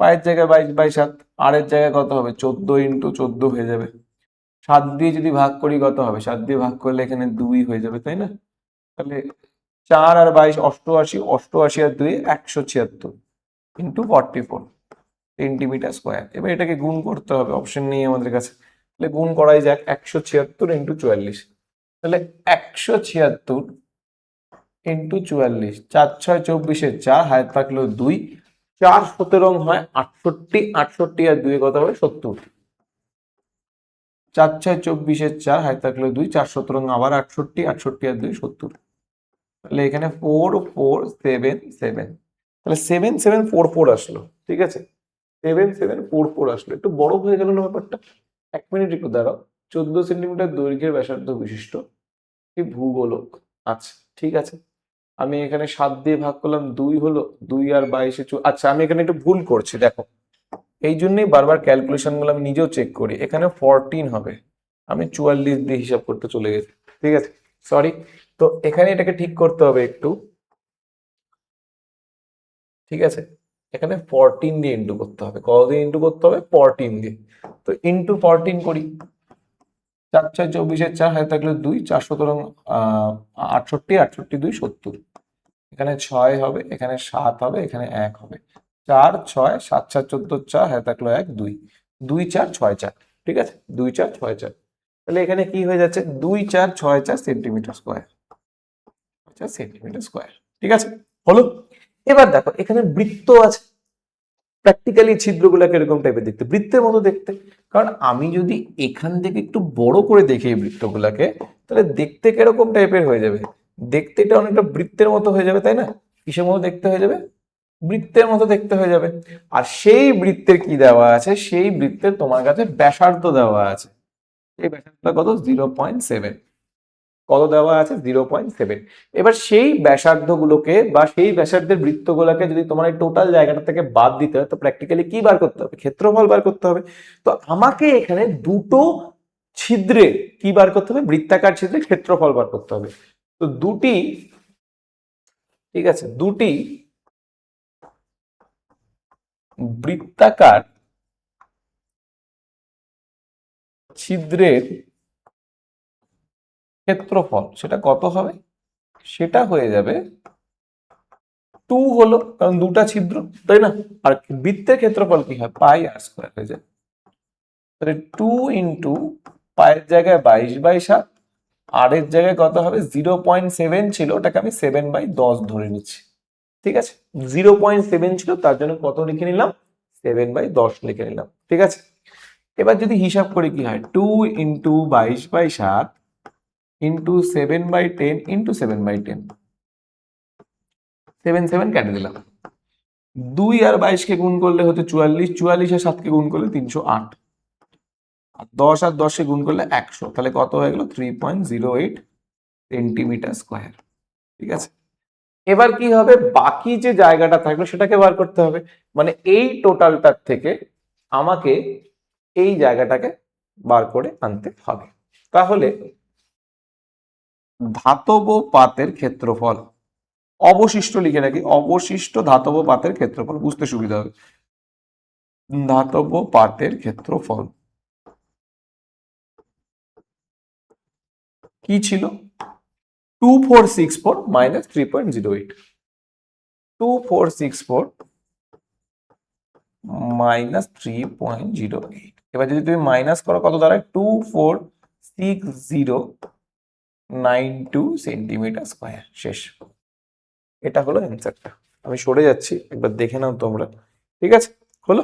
পায়ের জায়গায় 22/7, আর এর জায়গায় কত হবে 14 × 14 হয়ে যাবে। 7 দিয়ে যদি ভাগ করি কত হবে, 7 দিয়ে ভাগ করলে এখানে 2 হয়ে যাবে, তাই না? তাহলে 4 আর 22 88, 88 আর 2 176 ইন্টু 44 সেন্টিমিটার স্কোয়ার। এবার এটাকে গুণ করতে হবে, অপশন নেই আমাদের কাছে, তাহলে গুণ করাই যাক। 176 ইন্টু 44, তাহলে 176 ইন্টু 44, 4 6 24 4, হাতে থাকলো 2, 4 17 হয় 68, 68 আর 2 কত হবে 70, 4 6 24 4, হাতে থাকলো 2, 4 17 আবার 68, 68 আর 2 70, তাহলে এখানে 4 4 7 7, তাহলে 7 7 4 4 আসলো। ঠিক আছে, 7 7 4 4 আসলো, একটু বড় হয়ে গেল না ব্যাপারটা? 1 মিনিট একটু দাঁড়াও। 14 সেন্টিমিটার দৈর্ঘ্যের ব্যাসার্ধ বিশিষ্ট এই ভূগোলক। আচ্ছা ঠিক আছে, আমি এখানে 7 দিয়ে ভাগ করলাম, 2 হলো, 2 আর 22, আচ্ছা আমি এখানে একটু ভুল করছি দেখো, এই জন্যই বারবার ক্যালকুলেশন গুলো আমি নিজেও চেক করি। এখানে 14 হবে, আমি 44 দিয়ে হিসাব করতে চলে গেছি। ঠিক আছে, সরি। তো এখানে এটাকে ঠিক করতে হবে একটু। ঠিক আছে, এখানে 14 দিয়ে ইন্টু করতে হবে, কত দিয়ে ইন্টু করতে হবে 14 দিয়ে। তো ইন্টু 14 করি, 4 6 24 4, হাতে থাকলে 2, 4 17 68, 68 2 70, এখানে 6 হবে, এখানে 7 হবে, এখানে 1 হবে, 4 6 7 4 14 4, হাতে থাকলো 1 2, 2 4 6 4। ঠিক আছে, 2 4 6 4, তাহলে এখানে কি হয়ে যাচ্ছে 2 4 6 4 সেন্টিমিটার স্কোয়ার, আচ্ছা সেন্টিমিটার স্কোয়ার। ঠিক আছে, হলো। এবার দেখো এখানে বৃত্ত আছে, প্র্যাকটিক্যালি ছিদ্রগুলো কিরকম টাইপের দেখতে, বৃত্তের মতো দেখতে। কারণ আমি যদি এখান থেকে একটু বড় করে দেখি এই বৃত্তগুলোকে, তাহলে দেখতে কিরকম টাইপের হয়ে যাবে, দেখতে এটা অনেকটা বৃত্তের মতো হয়ে যাবে, তাই না? কিসের মতো দেখতে হয়ে যাবে, বৃত্তের মতো দেখতে হয়ে যাবে। আর সেই বৃত্তের কি দেওয়া আছে, সেই বৃত্তের তোমার কাছে ব্যাসার্ধ দেওয়া আছে, এই ব্যাসার্ধ কত 0.7, কত দেওয়া আছে 0.7। এবার সেই ব্যাসার্ধ গুলোকে বা সেই ব্যাসার্ধের বৃত্তগুলোকে যদি তোমার এই টোটাল জায়গাটা থেকে বাদ দিতে হয়, তো প্র্যাকটিক্যালি কি বার করতে হবে, ক্ষেত্রফল বার করতে হবে। তো আমাকে এখানে দুটো ছিদ্রে কি বার করতে হবে, বৃত্তাকার ছিদ্রে ক্ষেত্রফল বার করতে হবে। তো দুটি, ঠিক আছে, দুটি বৃত্তাকার ছিদ্রের ক্ষেত্রফল সেটা কত হবে, সেটা হয়ে যাবে 2 হলো, কারণ দুটা ছিদ্র, তাই না? আর বৃত্তের ক্ষেত্রফল কি হয়, পাই আর স্কোয়ার হয়ে যায়। তাহলে 2 ইন্টু পায়ের জায়গায় 22/7, আর এর জায়গায় কত হবে 0.7 ছিল, ওটাকে আমি 7/10 ধরে নিচ্ছি। ঠিক আছে, 0.7 ছিল, তার জন্য কত লিখে নিলাম 7/10 লিখে নিলাম। ঠিক আছে, এবার যদি হিসাব করি কি হয়, 2 ইন্টু 22/7 ইন্টু 7/10 ইন্টু 7/10, 7 7 কেটে দিলাম, 2 আর 22 কে গুণ করলে হচ্ছে 44, 44 আর 7 কে গুণ করলে 308, আর 10 আর 10 কে গুণ করলে 100, তাহলে কত হয়ে গেল 3.08 সেন্টিমিটার স্কোয়ার। ঠিক আছে, এবার কি হবে, বাকি যে জায়গাটা থাকলো সেটাকে বার করতে হবে, মানে এই টোটালটার থেকে আমাকে এই জায়গাটাকে বার করে আনতে হবে। তাহলে ধাতব পাতের ক্ষেত্রফল, অবশিষ্ট লিখে রাখি, অবশিষ্ট ধাতব পাতের ক্ষেত্রফল, বুঝতে সুবিধা হবে। ধাতব পাতের ক্ষেত্রফল কি ছিল, 2464 মাইনাস 3.08, 2464 মাইনাস 3.08। এবার যদি তুমি মাইনাস করো কত দাঁড়ায় 2460992 সেন্টিমিটার স্কোয়ার। শেষ, এটা হলো অ্যান্সারটা। আমি সরে যাচ্ছি, একবার দেখে নাও তোমরা। ঠিক আছে, হলো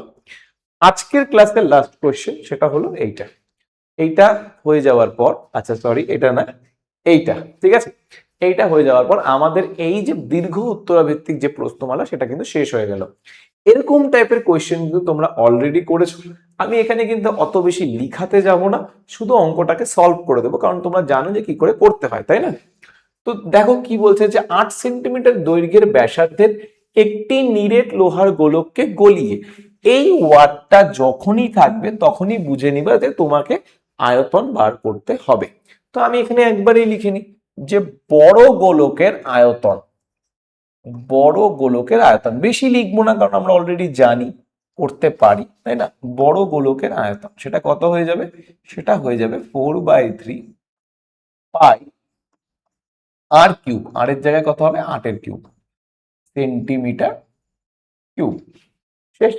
আজকের ক্লাসের লাস্ট কোয়েশ্চেন, সেটা হলো এইটা। এইটা হয়ে যাওয়ার পর, আচ্ছা সরি এটা না, এইটা, ঠিক আছে, এইটা হয়ে যাওয়ার পর আমাদের এই যে দীর্ঘ উত্তরাভিত্তিক যে প্রশ্নমালা সেটা কিন্তু শেষ হয়ে গেল। এরকম টাইপের কোয়েশ্চেন কিন্তু তোমরা অলরেডি করেছো, আমি এখানে কিন্তু অত বেশি লিখাতে যাব না, শুধু অঙ্কটাকে সলভ করে দেবো, কারণ তোমরা জানো যে কি করে করতে হয়, তাই না? তো দেখো কি বলছে, যে 8 সেন্টিমিটার দৈর্ঘ্যের ব্যাসার্ধের একটি নিরেট লোহার গোলককে গলিয়ে এই ওয়াটটা যখনই থাকবে তখনই বুঝে নিবা যে তোমাকে আয়তন বার করতে হবে। তো আমি এখানে একবারই লিখে নিই যে বড় গোলকের আয়তন, বড় গোলকের আয়তন। বেশি লিখবো না কারণ আমরা অলরেডি জানি, করতে পারি, তাই না? বড় গোলকের আয়তন সেটা কত হয়ে যাবে? সেটা হয়ে যাবে 4/3 পাই আর কিউব। আর এর জায়গায় কত হবে? 8 এর কিউব সেন্টিমিটার কিউব। শেষ।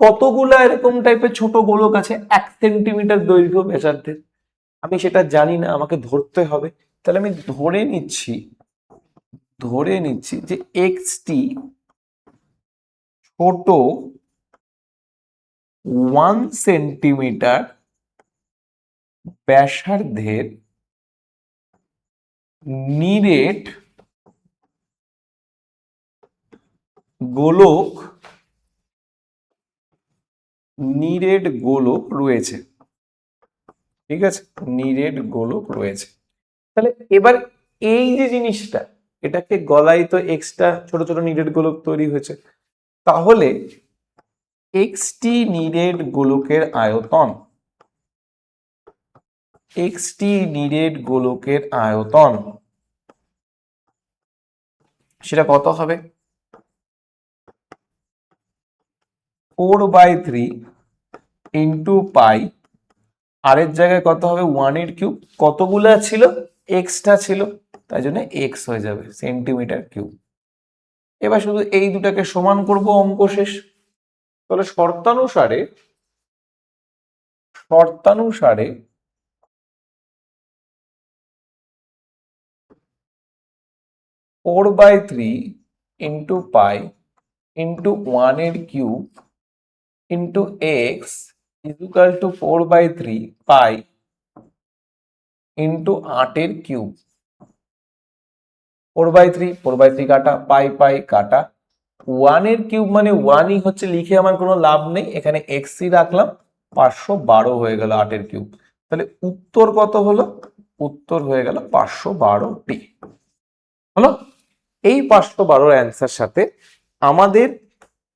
কতগুলা এরকম টাইপের ছোট গোলক আছে 1 সেন্টিমিটার দৈর্ঘ্য ব্যাসার্ধের? আমি সেটা জানি না, আমাকে ধরতে হবে। তাহলে আমি ধরে নিচ্ছি যে এক্সটি ছোট 1 সেন্টিমিটার ব্যাসার্ধের নিরেট গোলক রয়েছে। ঠিক আছে, নিরেট গোলক রয়েছে। তাহলে এবার এই যে জিনিসটা, এটাকে গলায় তো এক্সট্রা ছোট ছোট নিরেট গোলক তৈরি হয়েছে, তাহলে এক্সটি নিরেট গোলকের আয়তন, সেটা কত হবে? 4/3 ইন্টু পাই, আর এর জায়গায় কত হবে? 1 এর কিউব। কতগুলা ছিল? এক্সটা ছিল, তাই জন্য এক্স হয়ে যাবে সেন্টিমিটার কিউব। এবার শুধু এই দুটাকে সমান করব, অঙ্ক শেষ। তাহলে শর্তানুসারে 4/3 ইন্টু পাই ইন্টু 1 এর cube into x equal to 4/3 pi into 8 এর কিউব। 4/3 কাটা, পাই কাটা, 1 এর কিউব মানে 1ই হচ্ছে, লিখে আমার কোনো লাভ নেই, এখানে এক্সই রাখলাম, 512 হয়ে গেল 8 এর কিউব। তাহলে উত্তর কত হলো? উত্তর হয়ে গেল 512টি। হলো? এই 512 অ্যান্সার সাথে আমাদের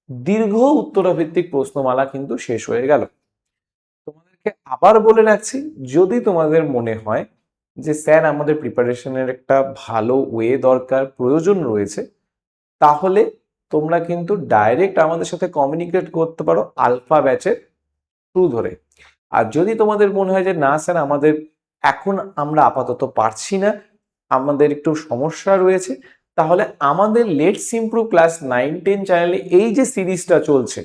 দীর্ঘ উত্তরাভিত্তিক প্রশ্নমালা কিন্তু শেষ হয়ে গেল। তোমাদেরকে আবার বলে রাখছি, যদি তোমাদের মনে হয় যে স্যার আমাদের প্রিপারেশনের একটা ভালো ওয়ে দরকার, প্রয়োজন রয়েছে, তাহলে তোমরা কিন্তু ডাইরেক্ট আমাদের সাথে কমিউনিকেট করতে পারো আলফা ব্যাচের থ্রু ধরে। আর যদি তোমাদের মনে হয় যে না স্যার আমাদের এখন আমরা আপাতত পারছি না, আমাদের একটু সমস্যা রয়েছে, তাহলে আমাদের লেটস ইমপ্রুভ ক্লাস 9-10 চ্যানেলে এই যে সিরিজটা চলছে,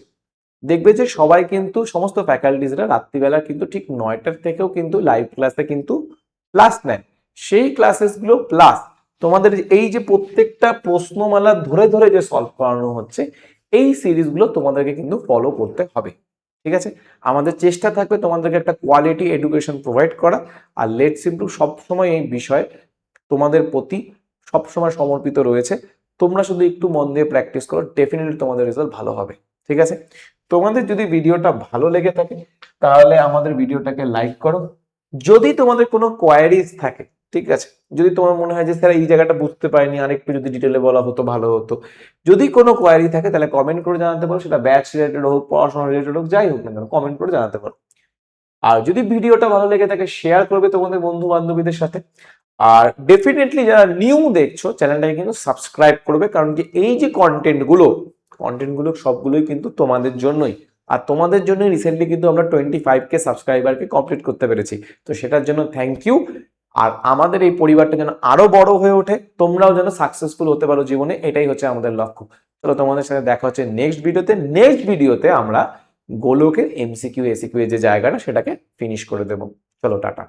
দেখবে যে সবাই কিন্তু সমস্ত ফ্যাকাল্টিজরা রাত্রিবেলা কিন্তু ঠিক 9টার থেকেও কিন্তু লাইভ ক্লাসে কিন্তু ক্লাস নেয়। সেই ক্লাসেসগুলো প্লাস তোমাদের এই যে প্রত্যেকটা প্রশ্নমালা ধরে ধরে যে সলভ করানো হচ্ছে, এই সিরিজগুলো তোমাদেরকে কিন্তু ফলো করতে হবে। ঠিক আছে, আমাদের চেষ্টা থাকবে তোমাদেরকে একটা কোয়ালিটি এডুকেশন প্রোভাইড করা। আর লেটস ইমপ্রুভ সবসময় এই বিষয়ে তোমাদের প্রতি সবসময় সমর্পিত রয়েছে। তোমরা শুধু একটু মন দিয়ে প্র্যাকটিস করো, ডেফিনেটলি তোমাদের রেজাল্ট ভালো হবে। ঠিক আছে, তোমাদের যদি ভিডিওটা ভালো লেগে থাকে তাহলে আমাদের ভিডিওটাকে লাইক করো। যদি তোমাদের কোনো কোয়ারিজ থাকে, ঠিক আছে, যদি তোমার মনে হয় যে স্যার এই জায়গাটা বুঝতে পারিনি, আরেকটু যদি ডিটেলে বলা হতো ভালো হতো, যদি কোনো কোয়ারি থাকে তাহলে কমেন্ট করে জানাতে পারো। সেটা ব্যাচ রিলেটেড হোক, পড়াশোনা রিলেটেড হোক, যাই হোক না কেন কমেন্ট করে জানাতে পারো। আর যদি ভিডিওটা ভালো লেগে থাকে শেয়ার করবে তোমাদের বন্ধু বান্ধবীদের সাথে। আর ডেফিনেটলি যারা নিউ দেখছো চ্যানেলটাকে কিন্তু সাবস্ক্রাইব করবে, কারণ কি এই যে কন্টেন্টগুলো সবগুলোই কিন্তু তোমাদের জন্যই। আর তোমাদের জন্য রিসেন্টলি কিন্তু আমরা 25K সাবস্ক্রাইবারকে কমপ্লিট করতে পেরেছি, তো সেটার জন্য থ্যাংক ইউ। আর আমাদের এই পরিবারটা যেন আরো বড় হয়ে ওঠে, তোমরাও যেন সাকসেসফুল হতে পারো জীবনে, এটাই হচ্ছে আমাদের লক্ষ্য। চলো তোমাদের সাথে দেখা হচ্ছে নেক্সট ভিডিওতে আমরা গোলকের MCQ ACQ এর যে জায়গাটা সেটাকে ফিনিশ করে দেবো। চলো টাটা।